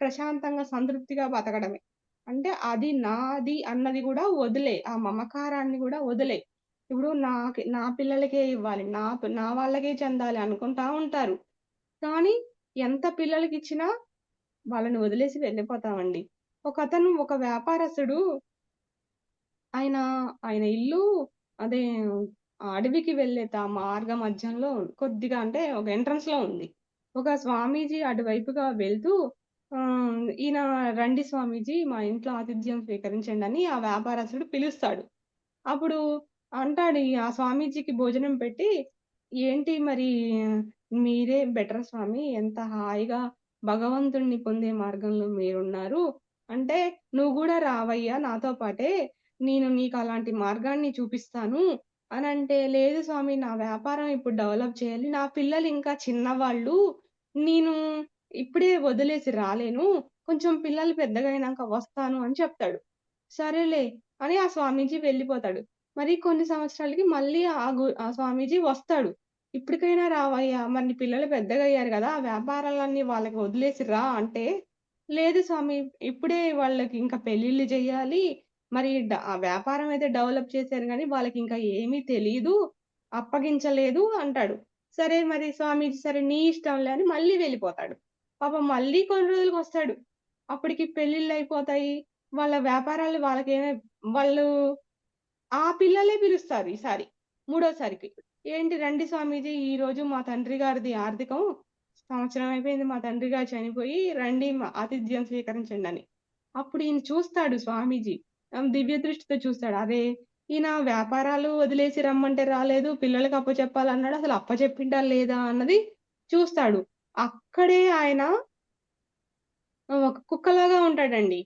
ప్రశాంతంగా సంతృప్తిగా బతకడమే. అంటే అది నాది అన్నది కూడా వదిలేయ్. ఆ మమకారాన్ని కూడా వదిలేయ్. ఇప్పుడు నా పిల్లలకే ఇవ్వాలి. నా వాళ్ళకే చెందాలి అనుకుంటా ఉంటారు. కానీ ఎంత పిల్లలకిచ్చినా వాళ్ళని వదిలేసి వెళ్ళిపోతామండి. ఒక వ్యాపారస్తుడు ఆయన ఆయన ఇల్లు అదే అడవికి వెళ్ళే మార్గ మధ్యంలో కొద్దిగా అంటే ఒక ఎంట్రన్స్‌లో ఉంది. ఒక స్వామీజీ అటువైపుగా వెళ్తూ ఈయన రండి స్వామీజీ మా ఇంట్లో ఆతిథ్యం స్వీకరించండి అని ఆ వ్యాపారస్తుడు పిలుస్తాడు. అప్పుడు అంటాడు ఆ స్వామీజీకి భోజనం పెట్టి, ఏంటి మరి మీరే బెటర్ స్వామి ఎంత హాయిగా భగవంతుడిని పొందే మార్గంలో మీరున్నారు. అంటే నువ్వు గూడా రావయ్యా నాతో పాటే. నేను నీకు అలాంటి మార్గాన్ని చూపిస్తాను అనంటే, లేదు స్వామి నా వ్యాపారం ఇప్పుడు డెవలప్ చేయాలి. నా పిల్లలు ఇంకా చిన్నవాళ్ళు. నేను ఇప్పుడే వదిలేసి రాలేను. కొంచెం పిల్లలు పెద్దగయినాక వస్తాను అని చెప్తాడు. సరేలే అని ఆ స్వామీజీ వెళ్ళిపోతాడు. మరి కొన్ని సంవత్సరాలకి మళ్ళీ ఆ స్వామీజీ వస్తాడు. ఇప్పటికైనా రావయ్యా! మరి నీ పిల్లలు పెద్దగయ్యారు గదా! ఆ వ్యాపారాలన్నీ వాళ్ళకి వదిలేసి రా అంటే, లేదు స్వామి ఇప్పుడే వాళ్ళకి ఇంకా పెళ్ళిళ్ళు జేయాలి. మరి ఆ వ్యాపారం అయితే డెవలప్ చేశారు గానీ వాళ్ళకింకా ఏమీ తెలీదు. అప్పగించలేదు అంటాడు. సరే మరి స్వామీజీ సరే నీ ఇష్టంలే అని మళ్ళీ వెళ్ళిపోతాడు. పాపం మళ్ళీ కొన్ని రోజులకొస్తాడు. అప్పటికి పెళ్ళిళ్ళయిపోతాయి. వాళ్ళ వ్యాపారాలు వాళ్ళు ఆ పిల్లలే పిలుస్తారు ఈసారి. మూడోసారికి. ఏంటి రండి స్వామీజీ ఈరోజు మా తండ్రి గారిది ఆర్థికం. సంవత్సరం అయిపోయింది మా తండ్రి గారు చనిపోయి రండి ఆతిథ్యం స్వీకరించండని. అప్పుడు ఈయన చూస్తాడు స్వామీజీ. దివ్య దృష్టితో చూస్తాడు. అరే! ఈయన వ్యాపారాలు వదిలేసి రమ్మంటే రాలేదు. పిల్లలకి అప్పచెప్పాలన్నాడు. అసలు అప్పచెప్పిండా లేదా అన్నది చూస్తాడు. అక్కడే ఆయన ఒక కుక్కలాగా ఉంటాడండి.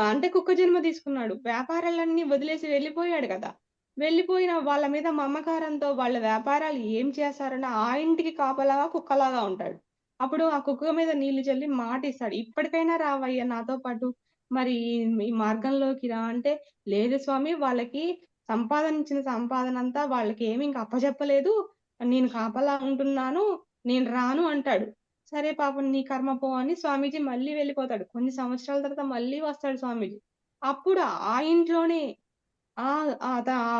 అంటే కుక్క జన్మ తీసుకున్నాడు. వ్యాపారాలన్నీ వదిలేసి వెళ్ళిపోయాడు కదా! వెళ్ళిపోయిన వాళ్ళ మీద మమకారంతో వాళ్ళ వ్యాపారాలు ఏం చేస్తారని ఆ ఇంటికి కాపలాగా కుక్కలాగా ఉంటాడు. అప్పుడు ఆ కుక్క మీద నీళ్లు చల్లి మాటిస్తాడు. "ఇప్పటికైనా రావయ్యా నాతో పాటు. మరి ఈ మార్గంలోకి రా" అంటే, "లేదు స్వామి వాళ్ళకి సంపాదనించిన సంపాదనంతా వాళ్ళకేమి ఇంక అప్పజెప్పలేదు. నేను కాపలా ఉంటున్నాను. నేను రాను" అంటాడు. సరే పాపం నీ కర్మ పో అని స్వామీజీ మళ్ళీ వెళ్ళిపోతాడు. కొన్ని సంవత్సరాల తర్వాత మళ్ళీ వస్తాడు స్వామీజీ. అప్పుడు ఆ ఇంట్లోనే ఆ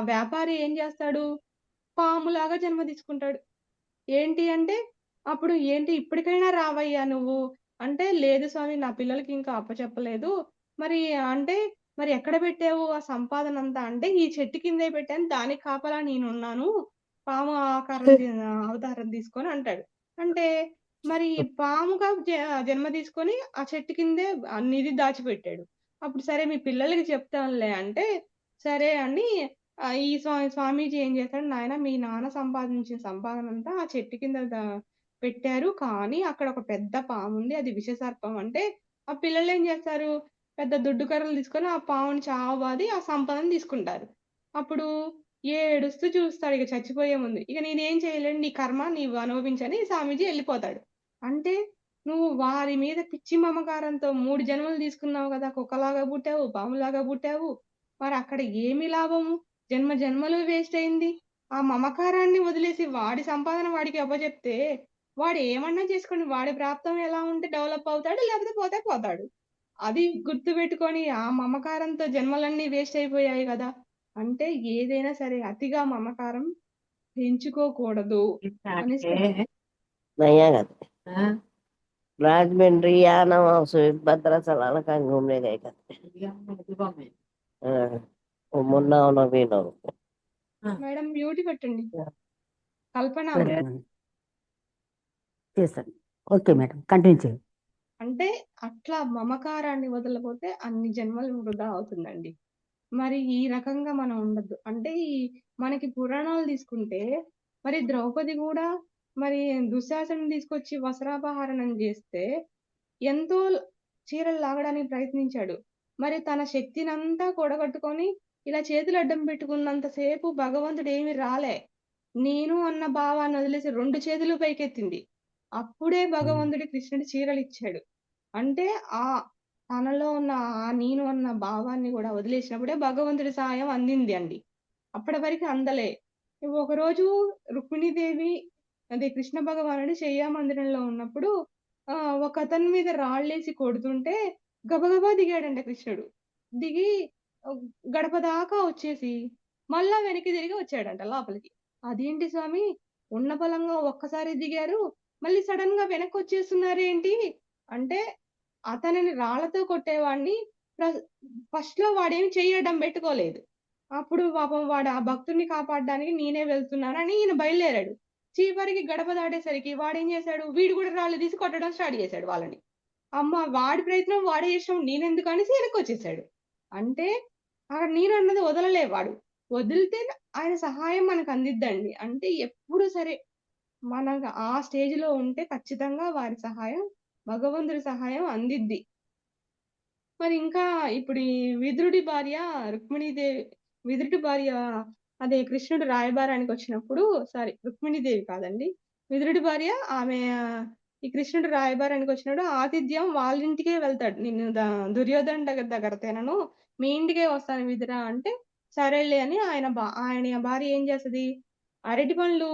వ్యాపారి ఏం చేస్తాడు? పాములాగా జన్మ తీసుకుంటాడు. ఏంటి అంటే, అప్పుడు ఏంటి ఇప్పటికైనా రావయ్యా నువ్వు అంటే, లేదు స్వామి నా పిల్లలకి ఇంకా అప్పచెప్పలేదు. మరి అంటే, మరి ఎక్కడ పెట్టావు ఆ సంపాదనంతా? అంటే, ఈ చెట్టు కిందే పెట్టాను. దానికి కాపలా నేనున్నాను. పాము ఆకారం అవతారం తీసుకొని అంటాడు. అంటే, మరి పాముగా జన్మ తీసుకొని ఆ చెట్టు కిందే నిధి దాచిపెట్టాడు. అప్పుడు సరే మీ పిల్లలకి చెప్తానులే అంటే, సరే అని ఈ స్వామీజీ ఏం చేశాడు, నాయనా మీ నాన్న సంపాదించిన సంపాదనంతా ఆ చెట్టు కింద పెట్టారు. కానీ అక్కడ ఒక పెద్ద పాముంది. అది విషసర్పం అంటే, ఆ పిల్లలేం చేస్తారు? పెద్ద దుడ్డు కర్రలు తీసుకొని ఆ పాముని చావబాది ఆ సంపదని తీసుకుంటారు. అప్పుడు ఏడుస్తూ చూస్తాడు ఇక చచ్చిపోయే ముందు. ఇక నేనేం చేయలేను. నీ కర్మ నీవు అనుభవించని స్వామీజీ ఎళ్ళిపోతాడు. అంటే నువ్వు వారి మీద పిచ్చి మమకారంతో 3 జన్మలు తీసుకున్నావు కదా! కుక్కలాగా పుట్టావు, పాములాగా పుట్టావు. మరి అక్కడ ఏమి లాభము? జన్మ జన్మలు వేస్ట్ అయింది. ఆ మమకారాన్ని వదిలేసి వాడి సంపాదన వాడికి అప్పజెప్తే, వాడు ఏమన్నా చేసుకొని వాడి ప్రాప్తం ఎలా ఉంటే డెవలప్ అవుతాడు. లేకపోతే పోతే పోతాడు. అది గుర్తుపెట్టుకొని ఆ మమకారంతో జన్మలన్నీ వేస్ట్ అయిపోయాయి గదా! అంటే ఏదైనా సరే అతిగా మమకారం పెంచుకోకూడదు అనేసి అంటే नया करते राजमंड्री या ना वहाँ सुभद्रा चलाना कहीं घूमने गए करते वो मुन्ना होना भी ना మేడం మ్యూట్ పెట్టండి. కల్పన పెడుతున్నాను. చేస్తాను. ఓకే మేడం కంటిన్యూ చేయండి. అంటే అట్లా మమకారాన్ని వదలపోతే అన్ని జన్మలు వృధా అవుతుందండి. మరి ఈ రకంగా మనం ఉండొద్దు. అంటే మనకి పురాణాలు తీసుకుంటే మరి ద్రౌపది గూడా మరి దుశ్శాసనని తీసుకొచ్చి వస్త్రాపహరణం జేస్తే ఎంతో చీరలు లాగడానికి ప్రయత్నించాడు. మరి తన శక్తినంతా కూడగట్టుకొని ఇలా చేతులు అడ్డం పెట్టుకున్నంత సేపు భగవంతుడు ఏమి రాలే. నేను అన్న భావాన్ని వదిలేసి 2 చేతులు పైకెత్తింది. అప్పుడే భగవంతుడు కృష్ణుడు చీరలిచ్చాడు. అంటే తనలో ఉన్న నేను అన్న భావాన్ని కూడా వదిలేసినప్పుడే భగవంతుడి సహాయం అందింది అండి. అప్పటి వరకు అందలే. ఒకరోజు రుక్మిణీదేవి అదే కృష్ణ భగవానుడు శయ్యా మందిరంలో ఉన్నప్పుడు ఒకతని మీద రాళ్ళేసి కొడుతుంటే గబగబా దిగాడంట కృష్ణుడు. దిగి గడప దాకా వచ్చేసి మళ్ళా వెనక్కి తిరిగి వచ్చాడంట లోపలికి. అదేంటి స్వామి ఉన్న బలంగా ఒక్కసారి దిగారు, మళ్ళీ సడన్ గా వెనక్కి వచ్చేస్తున్నారేంటి అంటే, అతనిని రాళ్లతో కొట్టేవాడిని ఫస్ట్ లో వాడేమి చెయ్యడం పెట్టుకోలేదు. అప్పుడు పాపం వాడు ఆ భక్తుడిని కాపాడడానికి నేనే వెళ్తున్నానని ఈయన బయలుదేరాడు. చివరికి గడప దాటేసరికి వాడేం చేశాడు, వీడు కూడా రాళ్ళు తీసి కొట్టడం స్టార్ట్ చేశాడు వాళ్ళని. అమ్మ వాడి ప్రయత్నం వాడే చేసాం, నేనెందుకు అనేసి వెనక్కి వచ్చేసాడు. అంటే అక్కడ నేను అన్నది వదలలే వాడు. వదిలితే ఆయన సహాయం మనకు అందిద్దండి. అంటే ఎప్పుడు సరే మనకు ఆ స్టేజ్ లో ఉంటే ఖచ్చితంగా వారి సహాయం, భగవంతుడి సహాయం అందిద్ది. మరి ఇంకా ఇప్పుడు ఈ విదురుడి భార్య రుక్మిణీదేవి, విదురుడి భార్య అదే కృష్ణుడు రాయబారానికి వచ్చినప్పుడు, సారీ రుక్మిణీదేవి కాదండి, విదురుడి భార్య ఆమె ఈ కృష్ణుడు రాయబారానికి వచ్చినప్పుడు ఆతిథ్యం వాళ్ళ ఇంటికే వెళ్తాడు. నిన్ను దుర్యోధన దగ్గర తినను, మీ ఇంటికే వస్తాను విదురా అంటే సరేలే అని ఆయన భార్య ఏం చేస్తది, అరటి పండ్లు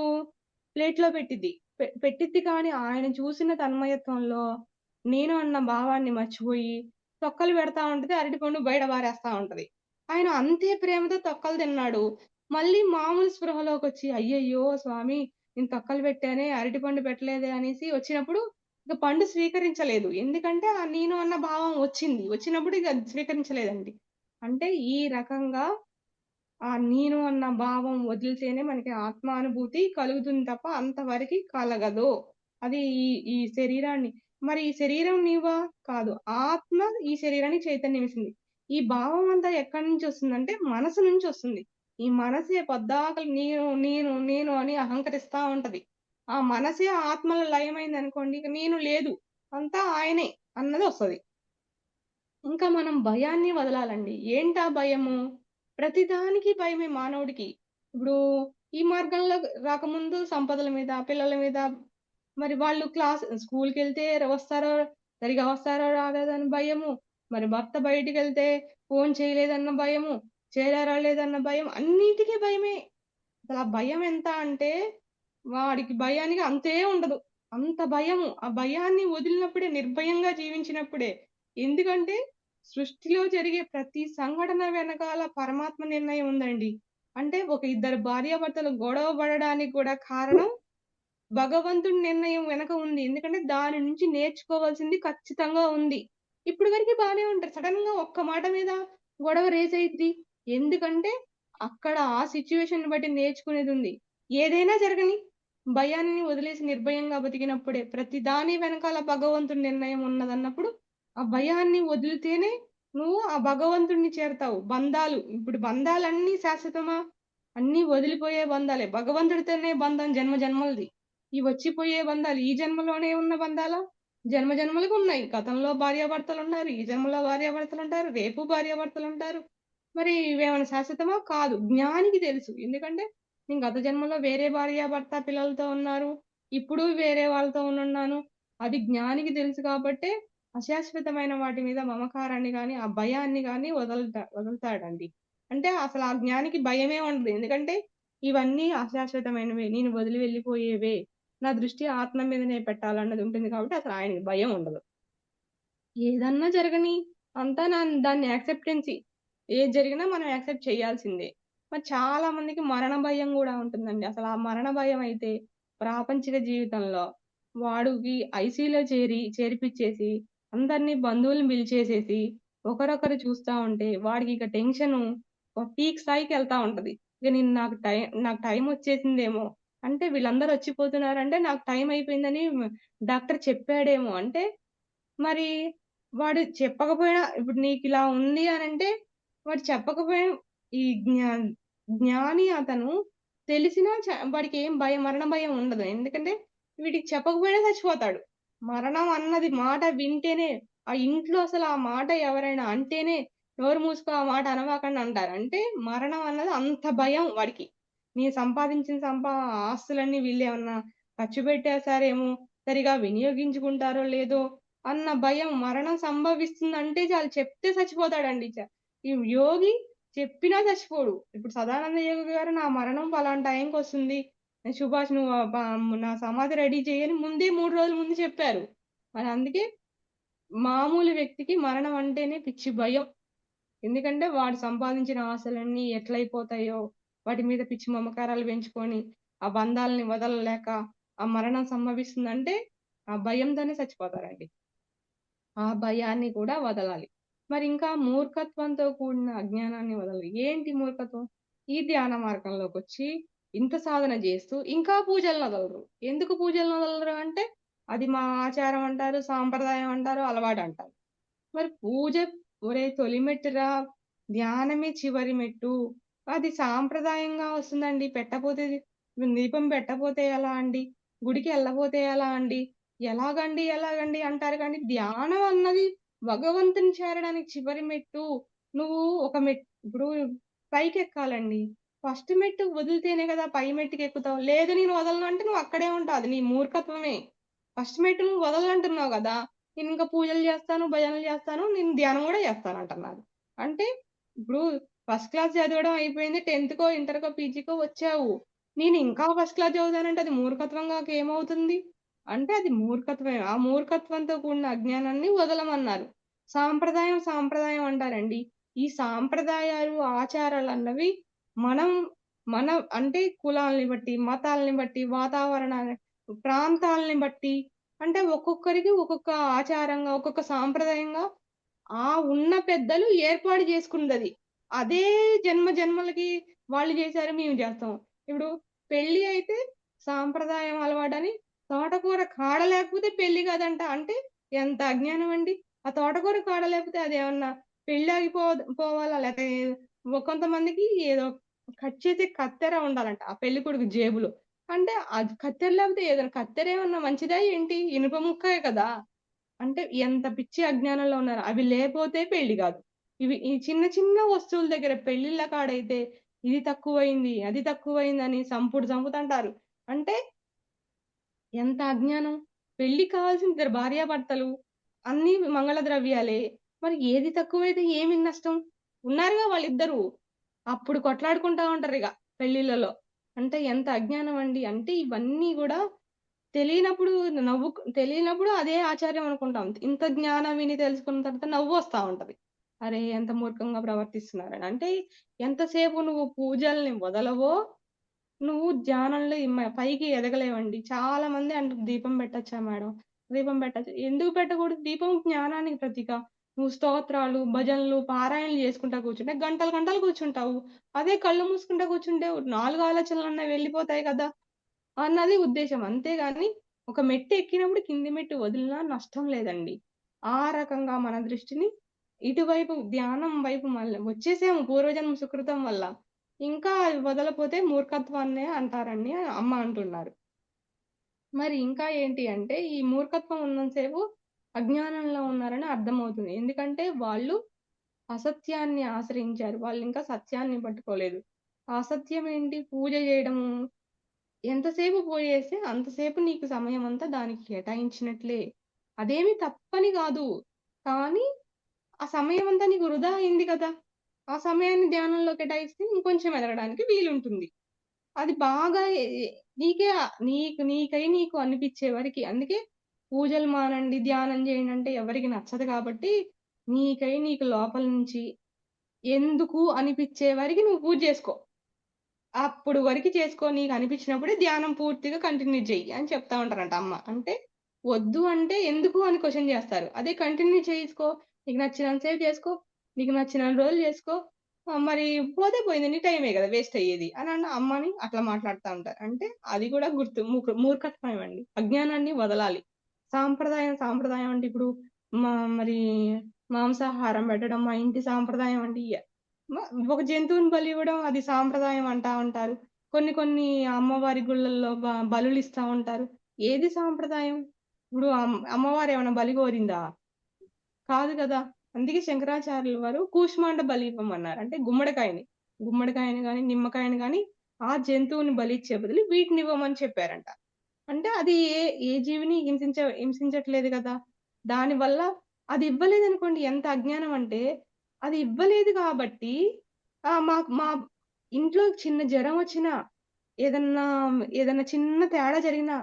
ప్లేట్ లో పెట్టిద్ది కానీ ఆయన చూసిన తన్మయత్వంలో నేను అన్న భావాన్ని మర్చిపోయి తొక్కలు పెడతా ఉంటది, అరటిపండు బయట పారేస్తా ఉంటది. ఆయన అంతే ప్రేమతో తొక్కలు తిన్నాడు. మళ్ళీ మామూలు స్పృహలోకి వచ్చి అయ్యయ్యో స్వామి నేను తొక్కలు పెట్టానే, అరటిపండు పెట్టలేదే అనేసి వచ్చినప్పుడు ఇక పండు స్వీకరించలేదు. ఎందుకంటే ఆ నేను అన్న భావం వచ్చినప్పుడు ఇక స్వీకరించలేదండి. అంటే ఈ రకంగా ఆ నేను అన్న భావం వదిలితేనే మనకి ఆత్మానుభూతి కలుగుతుంది తప్ప అంతవరకు కలగదు. అది ఈ శరీరాన్ని, మరి ఈ శరీరం నీవా కాదు, ఆత్మ ఈ శరీరానికి చైతన్యం ఇస్తుంది. ఈ భావం అంతా ఎక్కడి నుంచి వస్తుందంటే మనసు నుంచి వస్తుంది. ఈ మనసే పొద్దాకలు నేను నేను నేను అని అహంకరిస్తా ఉంటది. ఆ మనసే ఆత్మలో లయమైంది అనుకోండి, ఇక నేను లేదు అంతా ఆయనే అన్నది వస్తది. ఇంకా మనం భయాన్ని వదలాలండి. ఏంటా భయము? ప్రతిదానికి భయమే మానవుడికి. ఇప్పుడు ఈ మార్గంలో రాకముందు సంపదల మీద, పిల్లల మీద, మరి వాళ్ళు స్కూల్కి వెళ్తే సరిగా వస్తారో రాలేదని భయము, మరి భర్త బయటికి వెళ్తే ఫోన్ చేయలేదన్న భయము, చేరారా లేదన్న భయం, అన్నిటికీ భయమే. అసలు ఆ భయం ఎంత అంటే వాడికి భయానికి అంతే ఉండదు, అంత భయము. ఆ భయాన్ని వదిలినప్పుడే, నిర్భయంగా జీవించినప్పుడే. ఎందుకంటే సృష్టిలో జరిగే ప్రతి సంఘటన వెనకాల పరమాత్మ నిర్ణయం ఉందండి. అంటే ఒక ఇద్దరు భార్యాభర్తలు గొడవ పడడానికి కూడా కారణం భగవంతుడి నిర్ణయం వెనక ఉంది. ఎందుకంటే దాని నుంచి నేర్చుకోవాల్సింది ఖచ్చితంగా ఉంది. ఇప్పుడు వరకు బాగానే ఉంటారు, సడన్ గా ఒక్క మాట మీద గొడవ రేజ్ అయింది. ఎందుకంటే అక్కడ ఆ సిచ్యువేషన్ బట్టి నేర్చుకునేది ఉంది. ఏదైనా జరగని భయాన్ని వదిలేసి నిర్భయంగా బతికినప్పుడే, ప్రతి దాని వెనకాల భగవంతుడి నిర్ణయం ఉన్నదన్నప్పుడు ఆ భయాన్ని వదిలితేనే నువ్వు ఆ భగవంతుడిని చేరతావు. ఇప్పుడు బంధాలన్నీ శాశ్వతమా? అన్ని వదిలిపోయే బంధాలే. భగవంతుడితోనే బంధం జన్మ జన్మలది. ఈ వచ్చిపోయే బంధాలు ఈ జన్మలోనే ఉన్న బంధాలా? జన్మ జన్మలకు ఉన్నాయి. గతంలో భార్యాభర్తలు ఉన్నారు, ఈ జన్మలో భార్యాభర్తలు ఉంటారు, రేపు భార్యాభర్తలు ఉంటారు. మరి ఇవేమైనా శాశ్వతమా? కాదు. జ్ఞానికి తెలుసు. ఎందుకంటే నేను గత జన్మలో వేరే భార్యాభర్త పిల్లలతో ఉన్నారు, ఇప్పుడు వేరే వాళ్ళతో ఉన్నాను. అది జ్ఞానికి తెలుసు కాబట్టే అశాశ్వతమైన వాటి మీద మమకారాన్ని గాని, ఆ భయాన్ని గాని వదులుతాడండి. అంటే అసలు ఆ జ్ఞానికి భయమే ఉండదు. ఎందుకంటే ఇవన్నీ అశాశ్వతమైనవే, నేను వదిలి వెళ్ళిపోయేవే, నా దృష్టి ఆత్మ మీదనే పెట్టాలన్నది ఉంటుంది కాబట్టి అసలు ఆయనకి భయం ఉండదు. ఏదన్నా జరగని అంతా దాన్ని యాక్సెప్టెన్సీ, ఏది జరిగినా మనం యాక్సెప్ట్ చేయాల్సిందే. మరి చాలా మందికి మరణ భయం కూడా ఉంటుందండి. అసలు ఆ మరణ భయం అయితే ప్రాపంచిక జీవితంలో వాడికి ఐసీయూలో చేర్పించేసి అందరినీ బంధువులను పిలిచేసేసి ఒకరొకరు చూస్తా ఉంటే వాడికి ఇక టెన్షన్ పీక్ స్థాయికి వెళ్తా ఉంటది. ఇక నాకు టైం వచ్చేసిందేమో, అంటే వీళ్ళందరూ వచ్చిపోతున్నారంటే నాకు టైం అయిపోయిందని డాక్టర్ చెప్పాడేమో. అంటే మరి వాడు చెప్పకపోయినా, ఇప్పుడు నీకు ఇలా ఉంది అని అంటే వాడు చెప్పకపోయినా, ఈ జ్ఞాని అతను తెలిసినా వాడికి ఏం మరణ భయం ఉండదు. ఎందుకంటే వీడికి చెప్పకపోయినా చచ్చిపోతాడు. మరణం అన్నది మాట వింటేనే, ఆ ఇంట్లో అసలు ఆ మాట ఎవరైనా అంటేనే నోరు మూసుకో ఆ మాట అనవాకండి అంటారు. అంటే మరణం అన్నది అంత భయం వాడికి. నేను సంపాదించిన ఆస్తులన్నీ వీళ్ళేమన్నా ఖర్చు పెట్టేసారేమో, సరిగా వినియోగించుకుంటారో లేదో అన్న భయం. మరణం సంభవిస్తుందంటే చాలు చెప్తే చచ్చిపోతాడండి. ఈ యోగి చెప్పినా చచ్చిపోడు. ఇప్పుడు సదానంద యోగి గారు నా మరణం పలానా టైంకొస్తుంది. సుభాష్ నువ్వు నా సమాధి రెడీ చేయని ముందే 3 రోజుల ముందు చెప్పారు. మరి అందుకే మామూలు వ్యక్తికి మరణం అంటేనే పిచ్చి భయం. ఎందుకంటే వాడు సంపాదించిన ఆశలన్నీ ఎట్లయిపోతాయో, వాటి మీద పిచ్చి మమకారాలు పెంచుకొని ఆ బంధాలని వదలలేక ఆ మరణం సంభవిస్తుందంటే ఆ భయంతోనే చచ్చిపోతారండి. ఆ భయాన్ని కూడా వదలాలి. మరి ఇంకా మూర్ఖత్వంతో కూడిన అజ్ఞానాన్ని వదలాలి. ఏంటి మూర్ఖత్వం? ఈ ధ్యాన మార్గంలోకొచ్చి ఇంత సాధన చేస్తూ ఇంకా పూజలను వదలరు. ఎందుకు పూజలను వదలరు అంటే అది మా ఆచారం అంటారు, సాంప్రదాయం అంటారు, అలవాటు అంటారు. మరి పూజ ఒరేయ్ తొలిమెట్టురా, ధ్యానమే చివరి మెట్టు. అది సాంప్రదాయంగా వస్తుందండి. పెట్టపోతే దీపం పెట్టపోతే ఎలా అండి? గుడికి వెళ్ళపోతే ఎలా అండి? ఎలాగండి అంటారు కానీ ధ్యానం అన్నది భగవంతుని చేరడానికి చివరి మెట్టు. నువ్వు ఒక ఇప్పుడు పైకి ఎక్కాలండి. ఫస్ట్ మెట్టు వదిలితేనే కదా పై మెట్టుకి ఎక్కుతావు. లేదు నేను వదలను అంటే నువ్వు అక్కడే ఉంటావు. అది నీ మూర్ఖత్వమే. ఫస్ట్ మెట్టు నువ్వు వదలంటున్నావు కదా! నేను ఇంకా పూజలు చేస్తాను, భజనలు చేస్తాను, నేను ధ్యానం కూడా చేస్తాను అంటున్నారు. అంటే ఇప్పుడు ఫస్ట్ క్లాస్ చదవడం అయిపోయింది. 10థ్‌కో, ఇంటర్‌కో, పీజీకో వచ్చావు. నేను ఇంకా ఫస్ట్ క్లాస్ చదువుతానంటే అది మూర్ఖత్వంగా ఏమవుతుంది? అంటే అది మూర్ఖత్వమే. ఆ మూర్ఖత్వంతో కూడిన అజ్ఞానాన్ని వదలమన్నారు. సాంప్రదాయం అంటారండి. ఈ సాంప్రదాయాలు, ఆచారాలన్నవి మనం మన అంటే కులాల్ని బట్టి, మతాల్ని బట్టి, వాతావరణాన్ని, ప్రాంతాలని బట్టి అంటే ఒక్కొక్కరికి ఒక్కొక్క ఆచారంగా, ఒక్కొక్క సాంప్రదాయంగా ఉన్న పెద్దలు ఏర్పాటు చేసుకున్నదది. అదే జన్మలకి వాళ్ళు చేశారు, మేము చేస్తాం. ఇప్పుడు పెళ్లి అయితే సాంప్రదాయం అలవాటని తోటకూర కాడ లేకపోతే పెళ్లి కాదంట. అంటే ఎంత అజ్ఞానం అండి. ఆ తోటకూర కాడ లేకపోతే అదేమన్నా పెళ్లి పోవాలా? లేకపోతే కొంతమందికి ఏదో కట్ చేసే కత్తెర ఉండాలంట ఆ పెళ్లి కొడుకు జేబులో. అంటే అది కత్తెర లేకపోతే ఏదైనా కత్తెర ఏమన్నా మంచిదా ఏంటి? ఇనుప ముక్కే కదా! అంటే ఎంత పిచ్చి అజ్ఞానంలో ఉన్నారు. అవి లేపోతే పెళ్లి గాదు. ఈ చిన్న చిన్న వస్తువుల దగ్గర పెళ్ళిళ్ళ కాడైతే ఇది తక్కువైంది, అది తక్కువైందని చంపుతంటారు. అంటే ఎంత అజ్ఞానం. పెళ్ళికి కావాల్సిన ఇద్దరు భార్యాభర్తలు, అన్నీ మంగళ ద్రవ్యాలే. మరి ఏది తక్కువైతే ఏమి నష్టం? ఉన్నారుగా వాళ్ళిద్దరూ. అప్పుడు కొట్లాడుకుంటా ఉంటారిగ పెళ్ళిళ్ళలో. అంటే ఎంత అజ్ఞానం అండి. అంటే ఇవన్నీ గూడా తెలియనప్పుడు తెలియనప్పుడు అదే ఆచార్యం అనుకుంటాం. ఇంత జ్ఞానం విని తెలుసుకున్న తర్వాత నవ్వొస్తా ఉంటది. అరే! ఎంత మూర్ఖంగా ప్రవర్తిస్తున్నారని. అంటే ఎంతసేపు నువ్వు పూజల్ని వదలవో, నువ్వు ధ్యానంలో పైకి ఎదగలేవండి. చాలా మంది అంటారు దీపం పెట్టొచ్చా మేడం? దీపం పెట్టొచ్చు. ఎందుకు పెట్టకూడదు? దీపం జ్ఞానానికి ప్రతీక. నువ్వు స్తోత్రాలు, భజనలు, పారాయణలు చేసుకుంటా కూర్చుంటే గంటలు గంటలు కూర్చుంటావు. అదే కళ్ళు మూసుకుంటా కూర్చుంటే 4 ఆలోచనలన్నా వెళ్ళిపోతాయి కదా! అన్నది ఉద్దేశ్యం. అంతేగాని ఒక మెట్టు ఎక్కినప్పుడు కింది మెట్టు వదిలినా నష్టం లేదండి. ఆ రకంగా మన దృష్టిని ఇటువైపు ధ్యానం వైపు మళ్ళీ వచ్చేసాము పూర్వజన్మ సుకృతం వల్ల. ఇంకా అది వదలపోతే మూర్ఖత్వాన్నే అంటారండి అమ్మ అంటున్నారు. మరి ఇంకా ఏంటి అంటే ఈ మూర్ఖత్వం ఉన్నంత సేపు అజ్ఞానంలో ఉన్నారని అర్థమవుతుంది. ఎందుకంటే వాళ్ళు అసత్యాన్ని ఆశ్రయించారు. వాళ్ళింకా సత్యాన్ని పట్టుకోలేదు. ఆ అసత్యం ఏంటి? పూజ చేయడము. ఎంతసేపు పూజ చేస్తే అంతసేపు నీకు సమయమంతా దానికి కేటాయించినట్లే. అదేమి తప్పని గాదు. కానీ ఆ సమయమంతా నీకు వృధా అయింది కదా! ఆ సమయాన్ని ధ్యానంలో కేటాయిస్తే ఇంకొంచెం ఎదగడానికి వీలుంటుంది. అది బాగా నీకే నీకు అనిపిచ్చే వరకి. అందుకే పూజలు మానండి, ధ్యానం చేయండి అంటే ఎవరికీ నచ్చదు కాబట్టి, నీకు లోపల నుంచి ఎందుకు అనిపిచ్చే వరకి నువ్వు పూజ చేసుకో. అప్పుడు వరకి చేసుకో. నీకు అనిపించినప్పుడే ధ్యానం పూర్తిగా కంటిన్యూ చెయ్యి అని చెప్తా ఉంటారంట అమ్మ. అంటే వద్దు అంటే ఎందుకు అని క్వెషన్ చేస్తారు. అదే కంటిన్యూ చేసుకో. నీకు నచ్చినంత సేపు చేసుకో. నీకు నచ్చినన్ని రోజులు చేసుకో. మరి పోతే పోయింది. నీ టైమే కదా వేస్ట్ అయ్యేది అని అమ్మని అట్లా మాట్లాడుతా ఉంటారు. అంటే అది కూడా మూర్ఖత్వమే అండి. అజ్ఞానాన్ని వదలాలి. సాంప్రదాయం అంటే ఇప్పుడు మరి మాంసాహారం పెట్టడం మా ఇంటి సాంప్రదాయం అంటే ఒక జంతువుని బలి ఇవ్వడం అది సాంప్రదాయం అంటా ఉంటారు. కొన్ని అమ్మవారి గుళ్ళల్లో బలులు ఇస్తా ఉంటారు. ఏది సాంప్రదాయం? ఇప్పుడు అమ్మవారు ఏమైనా బలి కోరిందా? కాదు కదా! అందుకే శంకరాచార్యుల వారు కూష్మాండ బలి ఇవ్వమన్నారు. అంటే గుమ్మడికాయని గాని నిమ్మకాయని గాని ఆ జంతువుని బలి ఇచ్చే బదులు వీటిని ఇవ్వమని చెప్పారంట. అంటే అది ఏ జీవిని హింసించట్లేదు కదా! దానివల్ల అది ఇవ్వలేదనుకోండి ఎంత అజ్ఞానం అంటే, అది ఇవ్వలేదు కాబట్టి మా ఇంట్లో చిన్న జ్వరం వచ్చినా, ఏదన్నా ఏదన్నా చిన్న తేడా జరిగినా,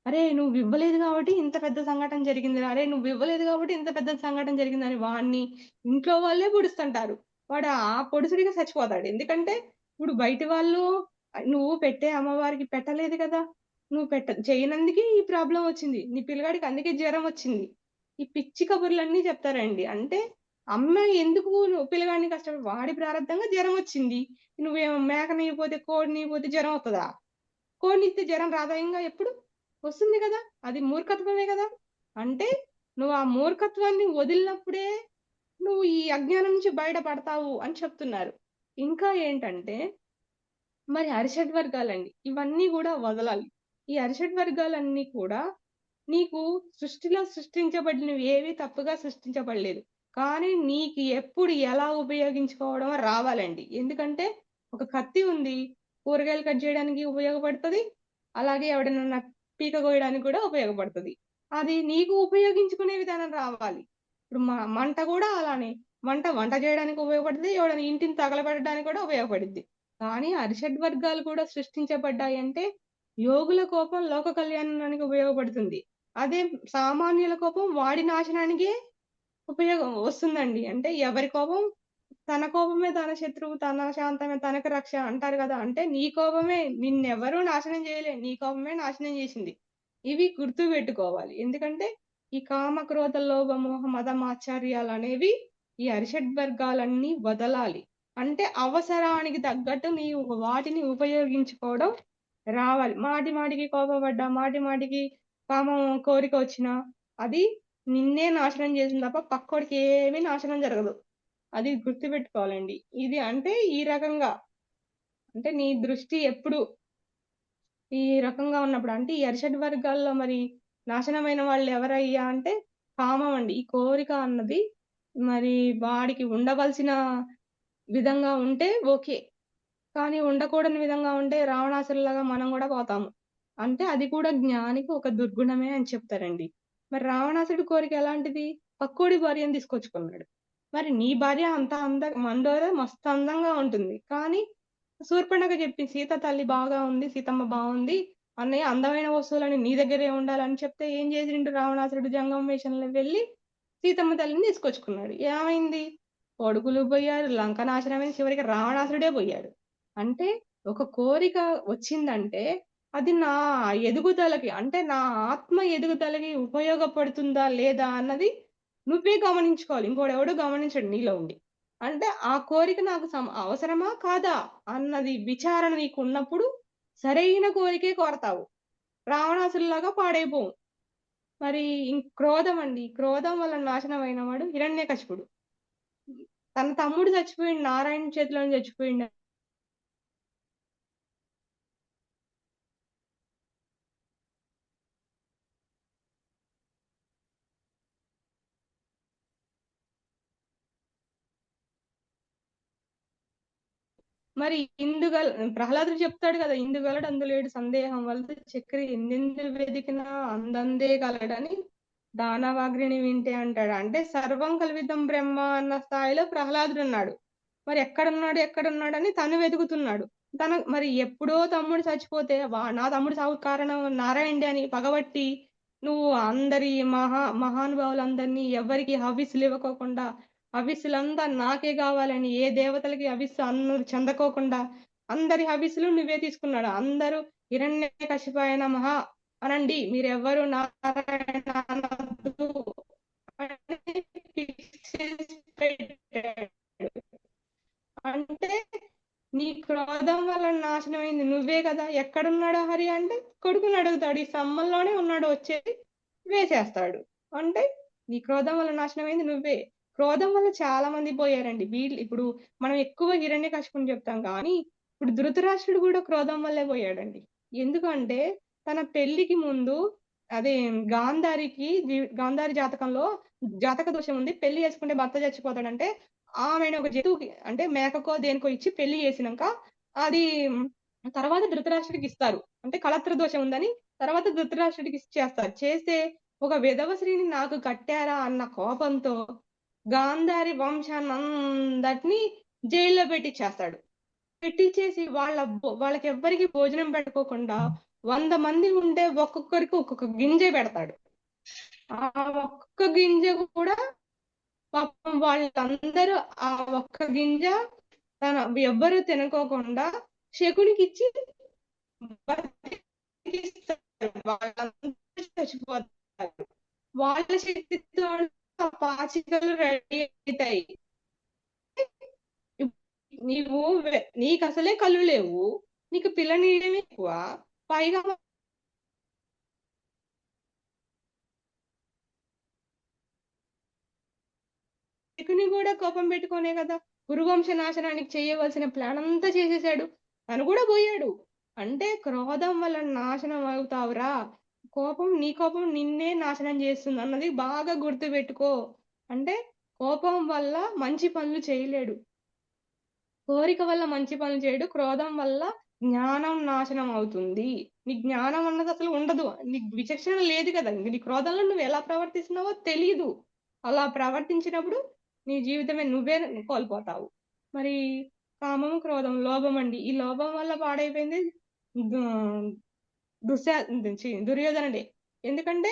"అరే! నువ్వు ఇవ్వలేదు కాబట్టి ఇంత పెద్ద సంఘటన జరిగిందిరా! అరే! నువ్వు ఇవ్వలేదు కాబట్టి ఇంత పెద్ద సంఘటన జరిగిందని" వాడిని ఇంట్లో వాళ్ళే పొడుస్తుంటారు. వాడు ఆ పొడుసుడిగా చచ్చిపోతాడు. ఎందుకంటే ఇప్పుడు బయటి వాళ్ళు నువ్వు పెట్టే అమ్మవారికి పెట్టలేదు కదా! నువ్వు చేయనందుకే ఈ ప్రాబ్లమ్ వచ్చింది. నీ పిల్లగాడికి అందుకే జ్వరం వచ్చింది. ఈ పిచ్చి కబుర్లన్నీ చెప్తారండి. అంటే అమ్మ ఎందుకు నువ్వు పిల్లగాడిని వాడి ప్రారంధంగా జ్వరం వచ్చింది. నువ్వేమో మేకనియ్యపోతే, కోడినియ్యపోతే జ్వరం వత్తదా? కోడినిస్తే జ్వరం రాదా ఇంగా ఎప్పుడు? వస్తుంది కదా! అది మూర్ఖత్వమే కదా! అంటే నువ్వు ఆ మూర్ఖత్వాన్ని వదిలినప్పుడే నువ్వు ఈ అజ్ఞానం నుంచి బయటపడతావు అని చెప్తున్నారు. ఇంకా ఏంటంటే మరి అరిషడ్ వర్గాలండి. ఇవన్నీ గూడా వదలాలి. ఈ అరిషడ్ వర్గాలన్నీ కూడా నీకు సృష్టిలో సృష్టించబడినవి ఏవి తప్పుగా సృష్టించబడలేదు. కానీ నీకు ఎప్పుడు ఎలా ఉపయోగించుకోవడమో రావాలండి. ఎందుకంటే ఒక కత్తి ఉంది. కూరగాయలు కట్ చేయడానికి ఉపయోగపడతది. అలాగే ఎవడనన్నా పీక కోయడానికి కూడా ఉపయోగపడతది. అది నీకు ఉపయోగించుకునే విధానం రావాలి. ఇప్పుడు మంట కూడా అలానే. వంట చేయడానికి ఉపయోగపడుతది. ఎవడైనా ఇంటిని తగలబెట్టడానికి కూడా ఉపయోగపడిద్ది. కానీ అరిషడ్ వర్గాలు కూడా సృష్టించబడ్డాయంటే యోగుల కోపం లోక కళ్యాణానికి ఉపయోగపడుతుంది. అదే సామాన్యుల కోపం వాడి నాశనానికే ఉపయోగం వస్తుందండి. అంటే ఎవరి కోపం తన కోపమే తన శత్రువు, తన శాంతమే తనకు రక్ష అంటారు కదా! అంటే నీ కోపమే నిన్నెవరూ నాశనం చేయలే. నీ కోపమే నాశనం చేసింది. ఇవి గుర్తుపెట్టుకోవాలి. ఎందుకంటే ఈ కామ, క్రోధ, లోభ, మోహ, మద, మాత్సర్యాలనేవి ఈ అరిషడ్ వర్గాలన్నీ వదలాలి. అంటే అవసరానికి తగ్గట్టు నీవు వాటిని ఉపయోగించుకోవడం రావాలి. మాటికి కోపపడ్డా, మాటికి కామం కోరిక వచ్చినా అది నిన్నే నాశనం చేసింది తప్ప పక్కోడికి ఏమీ నాశనం జరగదు. అది గుర్తుపెట్టుకోవాలండి. ఇది అంటే ఈ రకంగా అంటే నీ దృష్టి ఎప్పుడు ఈ రకంగా ఉన్నప్పుడు అంటే ఈ అరిషడ్ వర్గాల్లో మరి నాశనమైన వాళ్ళు ఎవరయ్యా అంటే కామం అండి. ఈ కోరిక అన్నది మరి వాడికి ఉండవలసిన విధంగా ఉంటే ఓకే. కానీ ఉండకూడని విధంగా ఉంటే రావణాసురులాగా మనం గూడా పోతాము. అంటే అది కూడా జ్ఞానికి ఒక దుర్గుణమే అని చెప్తారండి. మరి రావణాసురుడి కోరిక ఎలాంటిది? పక్కోడి భార్యను తీసుకొచ్చుకున్నాడు. మరి నీ భార్య అంత మండోర మస్తు అందంగా ఉంటుంది. కానీ శూర్పణఖ చెప్పింది సీత తల్లి బాగా ఉంది. సీతమ్మ బావుంది. అన్నయ్య అందమైన వస్తువులని నీ దగ్గరే ఉండాలని చెప్తే ఏం చేసిండు రావణాసురుడు జంగమ వేషంలో వెళ్ళి సీతమ్మ తల్లిని తీసుకొచ్చుకున్నాడు. ఏమైంది? కొడుకులు పోయారు. లంక నాశనమైంది. చివరికి రావణాసురుడే పోయాడు. అంటే ఒక కోరిక వచ్చిందంటే అది నా ఎదుగుదలకి అంటే నా ఆత్మ ఎదుగుదలకి ఉపయోగపడుతుందా లేదా అన్నది నువ్వే గమనించుకోవాలి. ఇంకోడెవడు గమనించడు నీలో ఉండి. అంటే ఆ కోరిక నాకు అవసరమా కాదా అన్నది విచారణ నీకు ఉన్నప్పుడు సరైన కోరికే కోరతావు. రావణాసురులాగా పాడైపోవు. మరి క్రోధం అండి. క్రోధం వల్ల నాశనమైన వాడు హిరణ్యకశిపుడు. తన తమ్ముడు చచ్చిపోయిండు. నారాయణ చేతిలోనే చచ్చిపోయిండు. మరి ప్రహ్లాదుడు చెప్తాడు కదా! ఇందుగలడు అందులేడు సందేహం వలదు చక్రి ఎందెందు వెదికినా అందందే గలడని దానవాగ్రిని వింటే అంటాడు. అంటే సర్వం కల్విదం బ్రహ్మ అన్న స్థాయిలో ప్రహ్లాదుడు ఉన్నాడు. మరి ఎక్కడున్నాడని తను వెతుకుతున్నాడు. మరి ఎప్పుడో తమ్ముడు చచ్చిపోతే నా తమ్ముడు చావుకు కారణం నారాయణుడే అని పగబట్టి నువ్వు అందరి మహానుభావులందరినీ ఎవరికి హవిస్సులు ఇవ్వకోకుండా హవిస్సులంతా నాకే కావాలని ఏ దేవతలకి హవిస్సు చెందకోకుండా అందరి హవిస్సులు నువ్వే తీసుకున్నాడు. అందరూ హిరణ్యకశిపాయ నమః అనండి మీరెవ్వరు నారాయణ అనొద్దు అని ఫిక్స్ చేసి పెట్టాడు. అంటే నీ క్రోధం వల్ల నాశనమైంది నువ్వే కదా! ఎక్కడున్నాడు హరి అంటే కొడుకుని అడుగుతాడు. ఈ స్తంభంలోనే ఉన్నాడు వచ్చేసి వేసేస్తాడు. అంటే నీ క్రోధం వల్ల నాశనమైంది నువ్వే. క్రోధం వల్ల చాలా మంది పోయారండి. ఇప్పుడు మనం ఎక్కువ హిరణ్యకశిపుని చెప్తాం కానీ ఇప్పుడు ధృతరాష్ట్రుడు కూడా క్రోధం వల్లే పోయాడండి. ఎందుకంటే తన పెళ్లికి ముందు అదే గాంధారి జాతకంలో జాతక దోషం ఉంది, పెళ్లి చేసుకుంటే భర్త చచ్చిపోతాడంటే ఆమెను ఒక జంతువుకి అంటే మేకకో దేనికో ఇచ్చి పెళ్లి చేసినాక అది తర్వాత ధృతరాష్ట్రుడికి ఇస్తారు. అంటే కళత్ర దోషం ఉందని తర్వాత ధృతరాష్ట్రుడికి చేస్తారు. చేస్తే ఒక విధవ స్త్రీని నాకు కట్టారా అన్న కోపంతో గాంధారి వంశాన్నందటినీ జైల్లో పెట్టిచ్చేస్తాడు. పెట్టించేసి వాళ్ళకి ఎవ్వరికి భోజనం పెట్టుకోకుండా 100 మంది ఉంటే ఒక్కొక్కరికి ఒక్కొక్క గింజ పెడతాడు. ఆ ఒక్క గింజ కూడా పాపం వాళ్ళందరూ ఆ ఒక్క గింజ ఎవ్వరు తినుకోకుండా శకునికి ఇచ్చి బతికిస్తారు. వాళ్ళందరూ చచ్చిపోతారు. వాళ్ళ శక్తితో ఆ పాచికలు రెడీ అవుతాయి. నీకు అసలే కళ్ళు లేవు, నీకు పిల్ల నీడమే ఎక్కువ, పైగా శకుని కూడా కోపం పెట్టుకోనే కదా కురువంశ నాశనానికి చేయవలసిన ప్లాన్ అంతా చేసేసాడు. తను కూడా పోయాడు. అంటే క్రోధం వల్ల నాశనం అవుతావురా, నీ కోపం నిన్నే నాశనం చేస్తుంది అన్నది బాగా గుర్తు పెట్టుకో. అంటే కోపం వల్ల మంచి పనులు చేయలేడు, కోరిక వల్ల మంచి పనులు చేయడు, క్రోధం వల్ల జ్ఞానం నాశనం అవుతుంది. నీ జ్ఞానం అన్నది అసలు ఉండదు, నీకు విచక్షణ లేదు కదా, నీ క్రోధంలో నువ్వు ఎలా ప్రవర్తిస్తున్నావో తెలియదు. అలా ప్రవర్తించినప్పుడు నీ జీవితమే నువ్వే కోల్పోతావు. మరి కామం, క్రోధం, లోభం అండి. ఈ లోభం వల్ల పాడైపోయింది దుర్యోధనుడే. ఎందుకంటే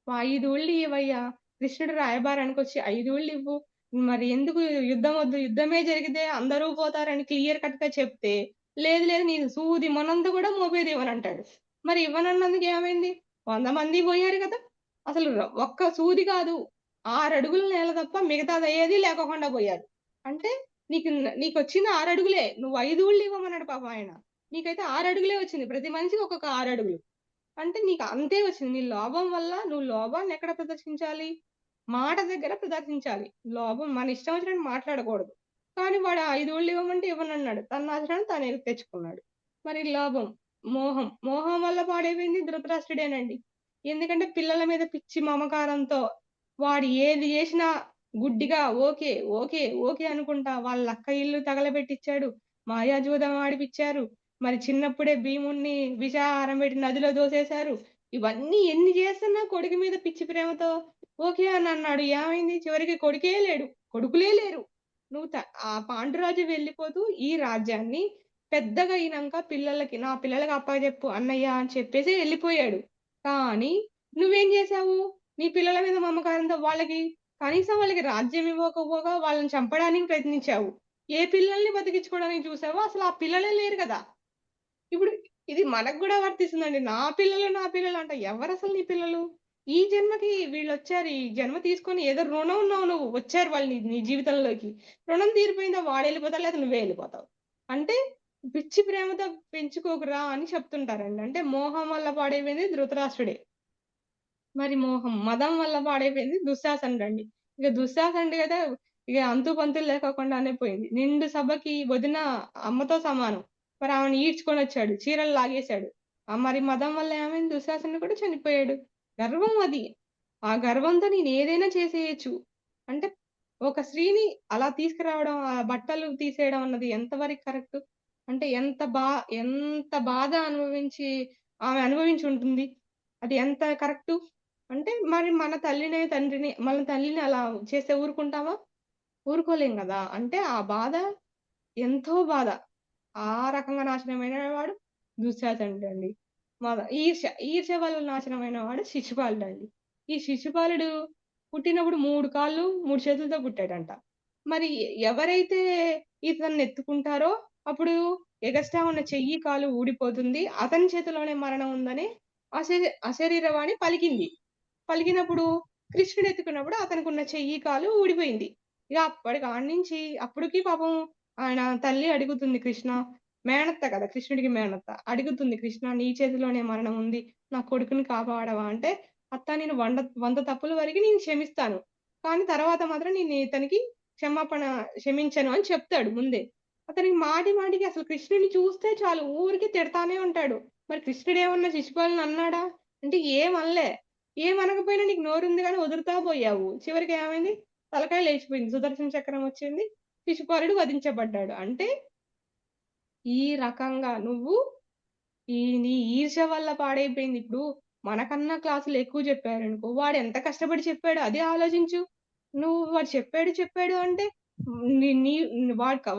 5 ఊళ్ళు ఇవ్వయ్యా, కృష్ణుడు రాయబారానికి వచ్చి 5 ఊళ్ళు ఇవ్వు, మరి ఎందుకు యుద్ధం వద్దు, యుద్ధమే జరిగితే అందరూ పోతారని క్లియర్ కట్ గా చెప్తే లేదు లేదు నీ సూది మనంతా కూడా మోపేది ఇవ్వనంటాడు. మరి ఇవ్వనన్నందుకు ఏమైంది? 100 మంది పోయారు కదా. అసలు ఒక్క సూది కాదు, 6 అడుగుల నేల తప్ప మిగతాది అయ్యేది లేకుండా పోయారు. అంటే నీకు వచ్చింది 6 అడుగులే, నువ్వు 5 ఊళ్ళు ఇవ్వమన్నాడు పాపం ఆయన. నీకైతే 6 అడుగులే వచ్చింది, ప్రతి మనిషికి ఒక్కొక్క 6 అడుగులు. అంటే నీకు అంతే వచ్చింది. నీ లోభం వల్ల నువ్వు లోభాన్ని ఎక్కడ ప్రదర్శించాలి? మాట దగ్గర ప్రదర్శించాలి. లోభం మన ఇష్టం వచ్చినట్టు మాట్లాడకూడదు. కానీ వాడు 5 ఊళ్ళు ఇవ్వమంటే ఇవ్వనన్నాడు, తన నాశనాన్ని తాను తెచ్చుకున్నాడు. మరి లోభం, మోహం వల్ల పాడైపోయింది ధృతరాష్ట్రుడేనండి. ఎందుకంటే పిల్లల మీద పిచ్చి మమకారంతో వాడు ఏది చేసినా గుడ్డిగా ఓకే ఓకే ఓకే అనుకుంటా వాళ్ళ అక్క ఇల్లు తగలబెట్టించాడు, మాయాజూదం ఆడిపించారు. మరి చిన్నప్పుడే భీముణ్ణి విషాహారం పెట్టి నదిలో దోసేశారు. ఇవన్నీ ఎన్ని చేస్తున్నా కొడుకు మీద పిచ్చి ప్రేమతో ఓకే అని అన్నాడు. ఏమైంది? చివరికి కొడుకులే లేరు. ఆ పాండురాజు వెళ్ళిపోతూ ఈ రాజ్యాన్ని పెద్దగా అయినాక నా పిల్లలకి అప్పచెప్పు అన్నయ్య అని చెప్పేసి వెళ్ళిపోయాడు. కానీ నువ్వేం చేశావు? నీ పిల్లల మీద మమకారంతో కనీసం వాళ్ళకి రాజ్యం ఇవ్వకపోగా వాళ్ళని చంపడానికి ప్రయత్నించావు. ఏ పిల్లల్ని బతికించుకోవడానికి చూసావో అసలు ఆ పిల్లలే లేరు కదా. ఇప్పుడు ఇది మనకు కూడా వర్తిస్తుందండి. నా పిల్లలు అంట. ఎవరు అసలు నీ పిల్లలు? ఈ జన్మకి వీళ్ళు వచ్చారు, ఈ జన్మ తీసుకొని ఏదో రుణం ఉన్నావు నువ్వు, వచ్చారు వాళ్ళు నీ జీవితంలోకి. రుణం తీరిపోయిందా వాడు వెళ్ళిపోతావు, లేదా నువ్వే వెళ్ళిపోతావు. అంటే పిచ్చి ప్రేమతో పెంచుకోకురా అని చెప్తుంటారండి. అంటే మోహం వల్ల పాడైపోయింది ధృతరాష్ట్రుడే. మరి మదం వల్ల పాడైపోయింది దుశ్శాసనుడు అండి. ఇక దుశ్శాసనుడు కదా ఇక అంతు పంతులు లేకోకుండానే పోయింది. నిండు సభకి వదిన అమ్మతో సమానం. మరి ఆమెను ఈడ్చుకొని వచ్చాడు, చీరలు లాగేశాడు. మరి మదం వల్ల ఏమైంది? దుశ్శాసనుడు కూడా చనిపోయాడు. గర్వం అది. ఆ గర్వంతో నేను ఏదైనా చేసేయచ్చు. అంటే ఒక స్త్రీని అలా తీసుకురావడం, ఆ బట్టలు తీసేయడం అన్నది ఎంతవరకు కరెక్ట్? అంటే ఎంత బాధ ఆమె అనుభవించి ఉంటుంది. అది ఎంత కరెక్ట్? అంటే మరి మన తల్లిని అలా చేస్తే ఊరుకుంటామా? ఊరుకోలేం కదా. అంటే ఆ బాధ ఎంతో బాధ. ఆ రకంగా నాశనమైన వాడు దుశ్శాసనుడు అండి. ఈర్ష్య వల్ల నాశనమైన వాడు శిశుపాలుడు అండి. ఈ శిశుపాలుడు పుట్టినప్పుడు 3 కాళ్ళు 3 చేతులతో పుట్టాడంట. మరి ఎవరైతే ఇతన్ని ఎత్తుకుంటారో అప్పుడు ఎగస్ట్రా ఉన్న చెయ్యి కాలు ఊడిపోతుంది, అతని చేతిలోనే మరణం ఉందని అశరీరవాణి పలికినప్పుడు కృష్ణుడు ఎత్తుకున్నప్పుడు అతనికి ఉన్న చెయ్యి కాలు ఊడిపోయింది. ఇక అప్పటికి పాపం ఆయన తల్లి అడుగుతుంది, కృష్ణ మేనత్త కదా, కృష్ణుడికి మేనత్త అడుగుతుంది, కృష్ణ నీ చేతిలోనే మరణం ఉంది, నా కొడుకుని కాపాడవా అంటే, అత్త నేను 100 తప్పుల వరకు నేను క్షమిస్తాను, కానీ తర్వాత మాత్రం నేను ఇతనికి క్షమించను అని చెప్తాడు ముందే. అతనికి మాటికి అసలు కృష్ణుడిని చూస్తే చాలు ఊరికి తిడతానే ఉంటాడు. మరి కృష్ణుడు ఏమన్నా శిశుపాలను అన్నాడా? అంటే ఏమనలే. ఏమనకపోయినా నీకు నోరుంది గాని వదులుతా పోయావు. చివరికి ఏమైంది? తలకాయ లేచిపోయింది. సుదర్శన చక్రం వచ్చింది. శిశుపాలుడు వధించబడ్డాడు. అంటే ఈ రకంగా నువ్వు నీ ఈర్ష్య వల్ల పాడైపోయింది. ఇప్పుడు మనకన్నా క్లాసులు ఎక్కువ చెప్పారనుకో, వాడు ఎంత కష్టపడి చెప్పాడో అది ఆలోచించు. వాడు చెప్పాడు అంటే నీ నీ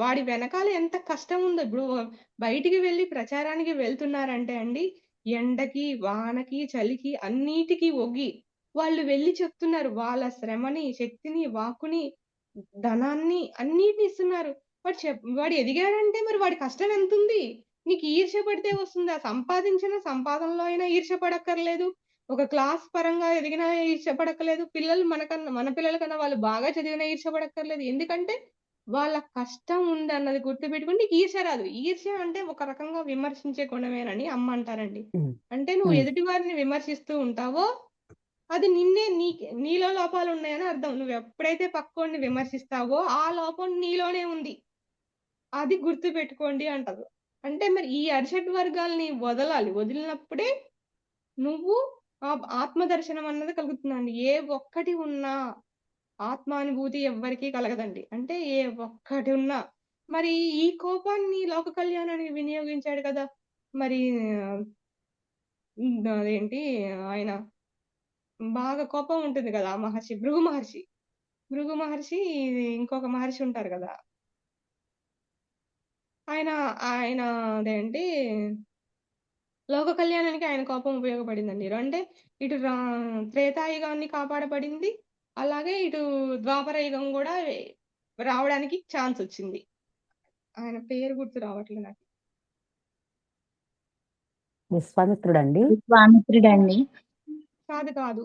వాడి వెనకాల ఎంత కష్టం ఉందో. ఇప్పుడు బయటికి వెళ్ళి ప్రచారానికి వెళ్తున్నారంటే అండి, ఎండకి, వానకి, చలికి అన్నిటికి ఒగ్గి వాళ్ళు వెళ్లి చెప్తున్నారు. వాళ్ళ శ్రమని, శక్తిని, వాక్కుని, ధనాన్ని అన్నిటిని ఇస్తున్నారు. వాడు ఎదిగాడంటే మరి వాడి కష్టం ఎంతుంది? నీకు ఈర్ష్య పడితే వస్తుందా? సంపాదించిన సంపాదనలో అయినా ఈర్ష్య పడక్కర్లేదు. ఒక క్లాస్ పరంగా ఎదిగినా ఈర్ష్య పడక్కర్లేదు. మన పిల్లల కన్నా వాళ్ళు బాగా చదివినా ఈర్ష్య పడక్కర్లేదు. ఎందుకంటే వాళ్ళ కష్టం ఉందన్నది గుర్తుపెట్టుకొని నీకు ఈర్ష్య రాదు. ఈర్ష్య అంటే ఒక రకంగా విమర్శించే గుణమేనని అమ్మ అంటారండి. అంటే నువ్వు ఎదుటి వారిని విమర్శిస్తూ ఉంటావో అది నీలో లోపాలు ఉన్నాయని అర్థం. నువ్వు ఎప్పుడైతే పక్కోడిని విమర్శిస్తావో ఆ లోపం నీలోనే ఉంది. అది గుర్తుపెట్టుకోండి అంటారు. అంటే మరి ఈ అరిషడ్ వర్గాల్ని వదలాలి. వదిలినప్పుడే నువ్వు ఆత్మదర్శనం అన్నది కలుగుతుందండి. ఏ ఒక్కటి ఉన్నా ఆత్మానుభూతి ఎవ్వరికీ కలగదండి. అంటే ఏ ఒక్కటి ఉన్నా మరి ఈ కోపాన్ని లోక కళ్యాణానికి వినియోగించాడు కదా! మరి అదేంటి ఆయన బాగా కోపం ఉంటుంది కదా! భృగు మహర్షి. భృగు మహర్షి ఇంకొక మహర్షి ఉంటారు కదా! ఆయన అదేంటి లోక కళ్యాణానికి ఆయన కోపం ఉపయోగపడిందండి. అంటే ఇటు త్రేతాయుగాన్ని కాపాడబడింది. అలాగే ఇటు ద్వాపర యుగం కూడా రావడానికి ఛాన్స్ వచ్చింది. ఆయన పేరు గుర్తు రావట్లేదు నాకు. విశ్వామిత్రుడండి. విశ్వామిత్రుడండి. కాదు.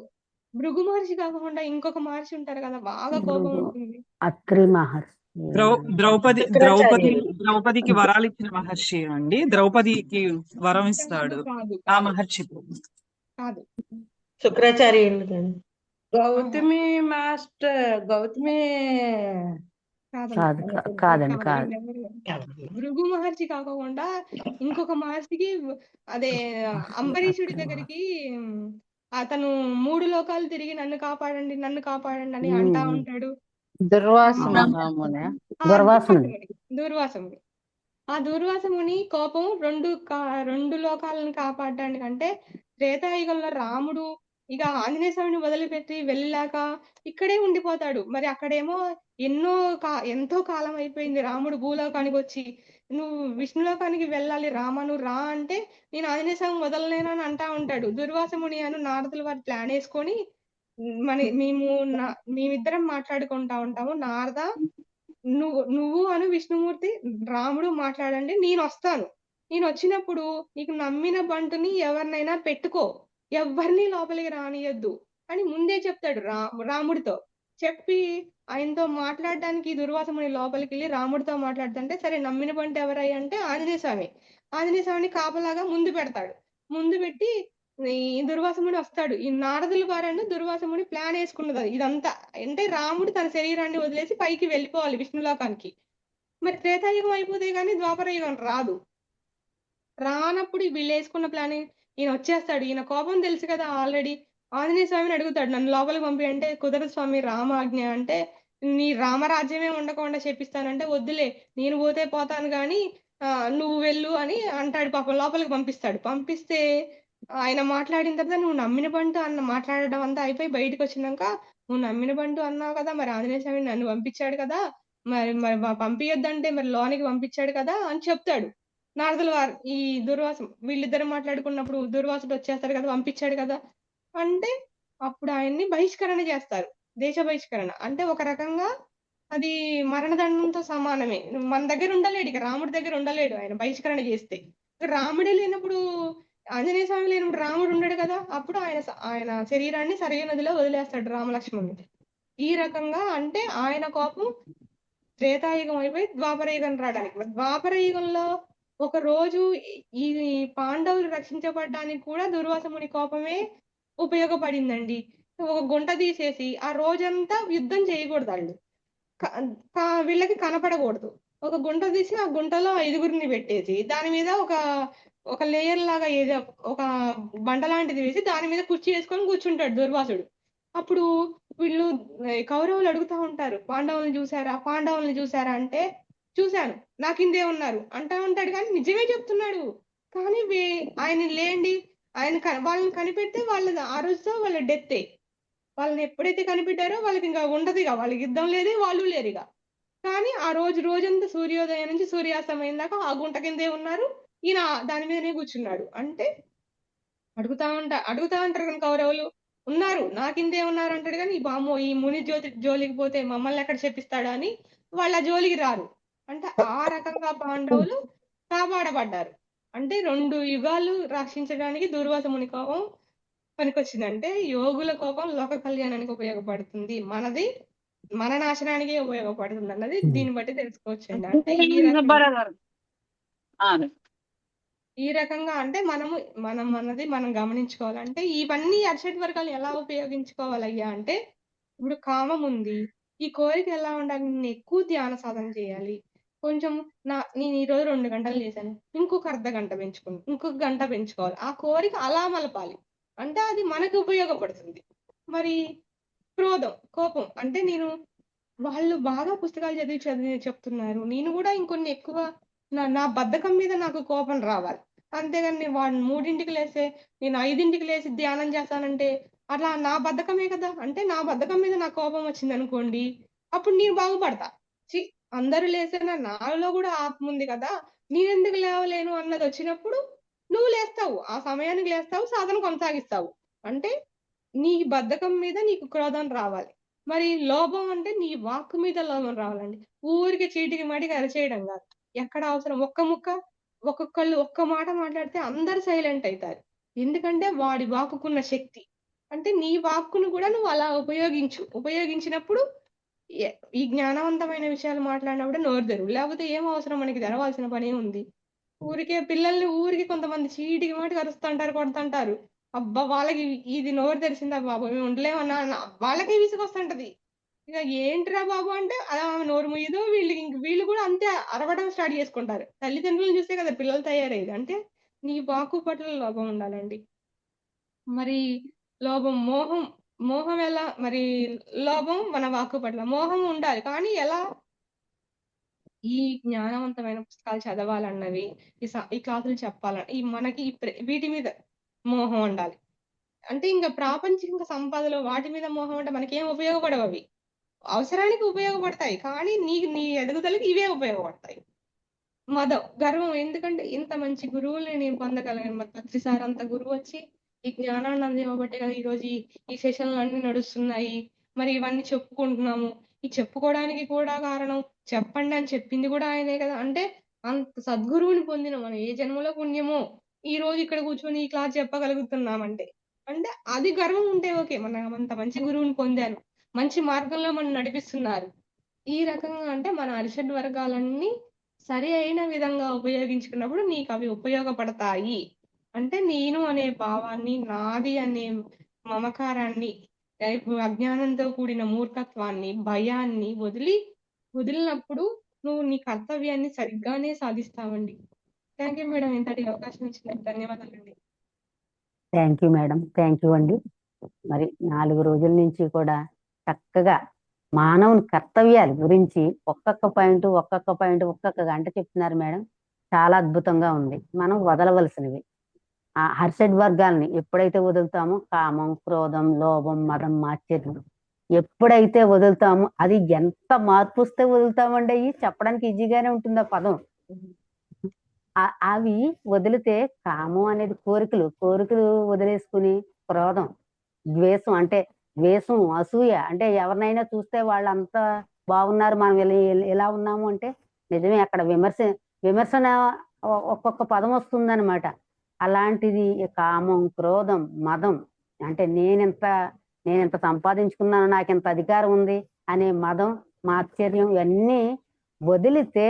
భృగు మహర్షి కాకుండా ఇంకొక మహర్షి ఉంటారు కదా! బాగా కోపం ఉంటుంది. అత్రి మహర్షి. ద్రౌపదికి వరాలు ఇచ్చిన మహర్షి అండి. ద్రౌపదికి వరం ఇస్తాడు ఆ మహర్షి. కాదు. శుక్రాచార్యులు. గౌతమి కాదండి. భృగు మహర్షి కాకుండా ఇంకొక మహర్షికి అదే అంబరీషుడి దగ్గరికి అతను 3 లోకాలు తిరిగి నన్ను కాపాడండి అని అంటా ఉంటాడు. దుర్వాసముని. ఆ దుర్వాసముని కోపం రెండు లోకాలను కాపాడడానికి అంటే త్రేతాయుగంలో రాముడు ఇక ఆంజనేయ స్వామిని వదిలిపెట్టి వెళ్ళాక ఇక్కడే ఉండిపోతాడు. మరి అక్కడేమో ఎంతో కాలం అయిపోయింది. రాముడు భూలోకానికి వచ్చి నువ్వు విష్ణులోకానికి వెళ్ళాలి రామ, నువ్వు రా అంటే నేను ఆంజనేయ స్వామి వదలలేను అని అంటా ఉంటాడు. దుర్వాసముని అను నారదులు వారు ప్లాన్ వేసుకొని మేమిద్దరం మాట్లాడుకుంటా ఉంటాము. నారద నువ్వు అను విష్ణుమూర్తి రాముడు మాట్లాడండి, నేను వస్తాను. నేను వచ్చినప్పుడు నీకు నమ్మిన బంటుని ఎవరినైనా పెట్టుకో, ఎవరిని లోపలికి రానియద్దు అని ముందే చెప్తాడు రాముడితో. చెప్పి ఆయనతో మాట్లాడడానికి దుర్వాసముని లోపలికి వెళ్ళి రాముడితో మాట్లాడుతుంటే సరే నమ్మిన బంటు ఎవరై అంటే ఆంజనేయ స్వామిని కాపలాగా ముందు పెడతాడు. ముందు పెట్టి ఈ దుర్వాసముని వస్తాడు. ఈ నారదుల వారను దుర్వాసముని ప్లాన్ వేసుకున్నది ఇదంతా. అంటే రాముడు తన శరీరాన్ని వదిలేసి పైకి వెళ్ళిపోవాలి విష్ణులోకానికి. మరి త్రేతాయుగం అయిపోతే గానీ ద్వాపర యుగం రానప్పుడు వీళ్ళు వేసుకున్న ప్లాన్ ఈయన వచ్చేస్తాడు. ఈయన కోపం తెలుసు కదా ఆల్రెడీ. ఆంజనేయ స్వామిని అడుగుతాడు నన్ను లోపలికి పంపి అంటే కుదరదు స్వామి రామాజ్ఞ అంటే నీ రామరాజ్యమే ఉండకుండా చెప్పిస్తానంటే వద్దులే నేను పోతే పోతాను గాని నువ్వు వెళ్ళు అని అంటాడు. పాపం లోపలికి పంపిస్తాడు. పంపిస్తే ఆయన మాట్లాడిన తర్వాత నువ్వు నమ్మిన బంటు మాట్లాడడం అంతా అయిపోయి బయటకు వచ్చినాక నువ్వు నమ్మిన బంటు అన్నావు కదా, మరి ఆంజనేయ స్వామి నన్ను పంపించాడు కదా, మరి పంపించొద్దంటే మరి లోనికి పంపించాడు కదా అని చెప్తాడు. నారదుల వారు ఈ దుర్వాసం వీళ్ళిద్దరు మాట్లాడుకున్నప్పుడు దుర్వాసుడు వచ్చేస్తాడు కదా, పంపించాడు కదా అంటే అప్పుడు ఆయన్ని బహిష్కరణ చేస్తారు. దేశ బహిష్కరణ అంటే ఒక రకంగా అది మరణదండంతో సమానమే. మన దగ్గర ఉండలేడు, ఇక రాముడి దగ్గర ఉండలేడు ఆయన బహిష్కరణ చేస్తే. రాముడే లేనప్పుడు ఆంజనేయ స్వామి లేనప్పుడు రాముడు ఉండడు కదా, అప్పుడు ఆయన శరీరాన్ని సరయూ నదిలో వదిలేస్తాడు రామలక్ష్మణుడు. ఈ రకంగా అంటే ఆయన కోపం త్రేతాయుగం అయిపోయి ద్వాపర యుగం రావడానికి. ద్వాపర యుగంలో ఒక రోజు ఈ పాండవులు రక్షించబడడానికి కూడా దుర్వాసముని కోపమే ఉపయోగపడిందండి. ఒక గుంట తీసేసి ఆ రోజంతా యుద్ధం చేయకూడదు, వాళ్ళు వీళ్ళకి కనపడకూడదు. ఒక గుంట తీసి ఆ గుంటలో 5గురిని పెట్టేసి దాని మీద ఒక ఒక లేయర్ లాగా ఏదో ఒక బండ లాంటిది వేసి దాని మీద కుర్చీ వేసుకొని కూర్చుంటాడు దుర్వాసుడు. అప్పుడు వీళ్ళు కౌరవులు అడుగుతా ఉంటారు, పాండవుల్ని చూసారా అంటే చూశాను, నా కిందే ఉన్నారు అంటా ఉంటాడు. కానీ నిజమే చెప్తున్నాడు. కానీ ఆయన లేండి, వాళ్ళని కనిపెడితే ఆ రోజుతో వాళ్ళ డెత్తే. వాళ్ళని ఎప్పుడైతే కనిపెట్టారో వాళ్ళకి ఇంకా ఉండదు, ఇక వాళ్ళకి యుద్ధం లేదు, వాళ్ళు లేరు ఇక. కానీ ఆ రోజంతా సూర్యోదయం నుంచి సూర్యాస్తమయం దాకా ఆ గుంట కిందే ఉన్నారు, ఈయన దాని మీదనే కూర్చున్నాడు. అంటే అడుగుతా ఉంటారు కానీ కౌరవులు ఉన్నారు, నా కిందే ఉన్నారు అంటాడు. కానీ ఈ బామ్మో ఈ ముని జోలికి పోతే మమ్మల్ని ఎక్కడ చెప్పిస్తాడా అని వాళ్ళ జోలికి రారు. అంటే ఆ రకంగా పాండవులు కాపాడబడ్డారు. అంటే 2 యుగాలు రక్షించడానికి దుర్వాస ముని కోపం పనికొచ్చింది. అంటే యోగుల కోపం లోక కళ్యాణానికి ఉపయోగపడుతుంది, మన నాశనానికి ఉపయోగపడుతుంది అన్నది దీన్ని బట్టి తెలుసుకోవచ్చండి. అంటే ఈ రకంగా అంటే మనం గమనించుకోవాలంటే ఇవన్నీ అరిషడ్ వర్గాలు ఎలా ఉపయోగించుకోవాలయ్యా అంటే, ఇప్పుడు కామం ఉంది, ఈ కోరిక ఎలా ఉండాలి, నేను ఎక్కువ ధ్యాన సాధన చేయాలి, కొంచెం నేను ఈరోజు 2 గంటలు చేశాను, ఇంకొక అర్ధ గంట ఇంకొక గంట పెంచుకోవాలి, ఆ కోరిక అలా మలపాలి. అంటే అది మనకు ఉపయోగపడుతుంది. మరి కోపం అంటే వాళ్ళు బాగా పుస్తకాలు చదివి చెప్తున్నారు, నేను కూడా ఇంకొన్ని ఎక్కువ నా బద్ధకం మీద నాకు కోపం రావాలి. అంతేగాని వాడు 3ంటికి లేస్తే నేను 5ంటికి లేచి ధ్యానం చేస్తానంటే అట్లా నా బద్ధకమే కదా. అంటే నా బద్ధకం మీద నాకు కోపం వచ్చింది అనుకోండి, అప్పుడు నేను బాగుపడతా. అందరూ లేసినా నాలో కూడా ఆత్మ ఉంది కదా, నేనెందుకు లేవలేను అన్నది వచ్చినప్పుడు నువ్వు లేస్తావు, ఆ సమయానికి లేస్తావు, సాధన కొనసాగిస్తావు. అంటే నీ బద్ధకం మీద నీకు క్రోధం రావాలి. మరి లోభం అంటే నీ వాక్కు మీద లోభం రావాలండి. ఊరికి చీటికి మాటికి అరిచేయడం కాదు. ఎక్కడ అవసరం ఒక్కొక్కళ్ళు ఒక్క మాట మాట్లాడితే అందరు సైలెంట్ అవుతారు. ఎందుకంటే వాడి వాక్కుకున్న శక్తి. అంటే నీ వాక్కును కూడా నువ్వు అలా ఉపయోగించినప్పుడు ఈ జ్ఞానవంతమైన విషయాలు మాట్లాడినప్పుడు నోరు తెరువు, లేకపోతే ఏం అవసరం, మనకి తెరవాల్సిన పని ఉంది. ఊరికి కొంతమంది చీటికి మాటికి అరుస్తుంటారు, కొడుతుంటారు. అబ్బా వాళ్ళకి ఇది నోరు తెరిసిందా బాబు, మేము ఉండలేమన్నా వాళ్ళకే విసుగొస్తుంటది. ఇక ఏంటిరా బాబు అంటే అలా నోరు ముయ్యదు, వీళ్ళు కూడా అంతే అరవడం స్టార్ట్ చేసుకుంటారు. తల్లిదండ్రులను చూస్తే కదా పిల్లలు తయారయ్యేది. అంటే నీ వాక్కు పట్ల లోభం ఉండాలండి. మరి మోహం ఎలా, మరి లోభం మన వాక్కు పట్ల, మోహం ఉండాలి. కానీ ఎలా? ఈ జ్ఞానవంతమైన పుస్తకాలు చదవాలన్నవి, ఈ క్లాసులు చెప్పాలని మనకి వీటి మీద మోహం ఉండాలి. అంటే ఇంకా ప్రాపంచిక సంపదలు వాటి మీద మోహం అంటే మనకేం ఉపయోగపడవు. అవి అవసరానికి ఉపయోగపడతాయి, కానీ నీ ఎదుగుదలకి ఇవే ఉపయోగపడతాయి. గర్వం, ఎందుకంటే ఇంత మంచి గురువుల్ని నేను పొందగలను, ప్రతిసారి అంత గురువు వచ్చి ఈ జ్ఞానాన్ని అందివ్వబట్టే కదా ఈరోజు ఈ సెషన్లు అన్ని నడుస్తున్నాయి. మరి ఇవన్నీ చెప్పుకుంటున్నాము. ఈ చెప్పుకోవడానికి కూడా కారణం, చెప్పండి అని చెప్పింది కూడా ఆయనే కదా. అంటే అంత సద్గురువుని పొందిన మనం ఏ జన్మలో పుణ్యమో ఈ రోజు ఇక్కడ కూర్చొని ఈ క్లాస్ చెప్పగలుగుతున్నామంటే, అంటే అది గర్వం ఉంటే ఓకే, మనం అంత మంచి గురువుని పొందాను, మంచి మార్గంలో మనం నడిపిస్తున్నారు. ఈ రకంగా అంటే మన అరిషడ్ వర్గాలన్నీ సరి అయిన విధంగా ఉపయోగించుకున్నప్పుడు నీకు అవి ఉపయోగపడతాయి. అంటే నేను అనే భావాన్ని, నాది అనే మమకారాన్ని, అజ్ఞానంతో కూడిన మూర్ఖత్వాన్ని, భయాన్ని వదిలినప్పుడు నువ్వు నీ కర్తవ్యాన్ని సరిగ్గానే సాధిస్తావండి. థ్యాంక్ యూ మేడం, ఇంతటి అవకాశం ఇచ్చినందుకు ధన్యవాదాలండి. Thank you madam, thank you అండి. మరి 4 రోజుల నుంచి కూడా చక్కగా మానవుని కర్తవ్యాల గురించి ఒక్కొక్క పాయింట్ ఒక్కొక్క గంట చెప్తున్నారు మేడం. చాలా అద్భుతంగా ఉంది. మనం వదలవలసినవి ఆ హర్షడ్ వర్గాల్ని ఎప్పుడైతే వదులుతామో, కామం, క్రోధం, లోభం, మదం, మాత్సర్యం ఎప్పుడైతే వదులుతామో, అది ఎంత మార్పు వస్తే వదులుతామండి. అవి చెప్పడానికి ఈజీగానే ఉంటుంది ఆ పదం. అవి వదిలితే కామం అనేది కోరికలు వదిలేసుకుని, క్రోధం, ద్వేషం అంటే ద్వేషం, అసూయ అంటే ఎవరినైనా చూస్తే వాళ్ళంతా బాగున్నారు, మనం ఎలా ఉన్నాము అంటే నిజమే, అక్కడ విమర్శన ఒక్కొక్క పదం వస్తుందన్నమాట. అలాంటిది కామం, క్రోధం, మదం అంటే నేనెంత సంపాదించుకున్నాను, నాకెంత అధికారం ఉంది అనే మదం, మాత్సర్యం ఇవన్నీ వదిలితే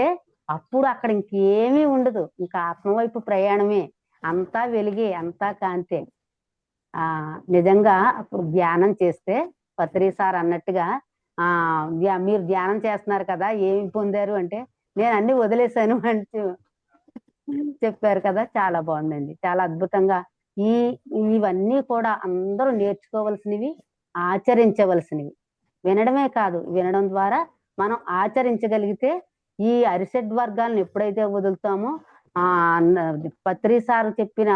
అప్పుడు అక్కడ ఇంకేమీ ఉండదు. ఇంకా ఆత్మవైపు ప్రయాణమే, అంతా వెలిగే, అంతా కాంతే. నిజంగా అప్పుడు ధ్యానం చేస్తే పత్రి సార్ అన్నట్టుగా మీరు ధ్యానం చేస్తున్నారు కదా, ఏమి పొందారు అంటే నేను అన్ని వదిలేశాను అంటూ చెప్పారు కదా, చాలా బాగుందండి, చాలా అద్భుతంగా. ఈ ఇవన్నీ కూడా అందరూ నేర్చుకోవలసినవి, ఆచరించవలసినవి. వినడమే కాదు, వినడం ద్వారా మనం ఆచరించగలిగితే ఈ అరిషడ్ వర్గాలను ఎప్పుడైతే వదులుతామో ఆ పత్రి సారు చెప్పిన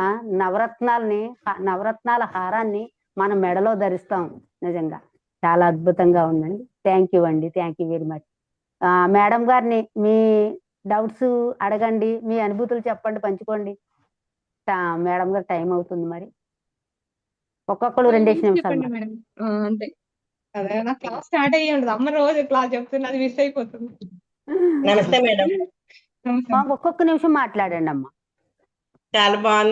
నవరత్నాల హారాన్ని మనం మెడలో ధరిస్తాం. నిజంగా చాలా అద్భుతంగా ఉందండి. థ్యాంక్ యూ అండి, thank you very much. Madam గారిని మీ డౌట్స్ అడగండి, మీ అనుభూతులు చెప్పండి, పంచుకోండి. మేడం గారు టైం అవుతుంది, మరి ఒక్కొక్కరు 2 నిమిషాలు. చెప్పండి మేడం. అంతే అదే, నా క్లాస్ స్టార్ట్ అయ్యి ఉండదు. అమ్మ రోజు క్లాస్ చెప్తున్నా, అది మిస్ అయిపోతుంది. నమస్తే మేడం. నమస్తే. ఒక్కొక్క నిమిషం మాట్లాడండి అమ్మా. చాలా బాగుంది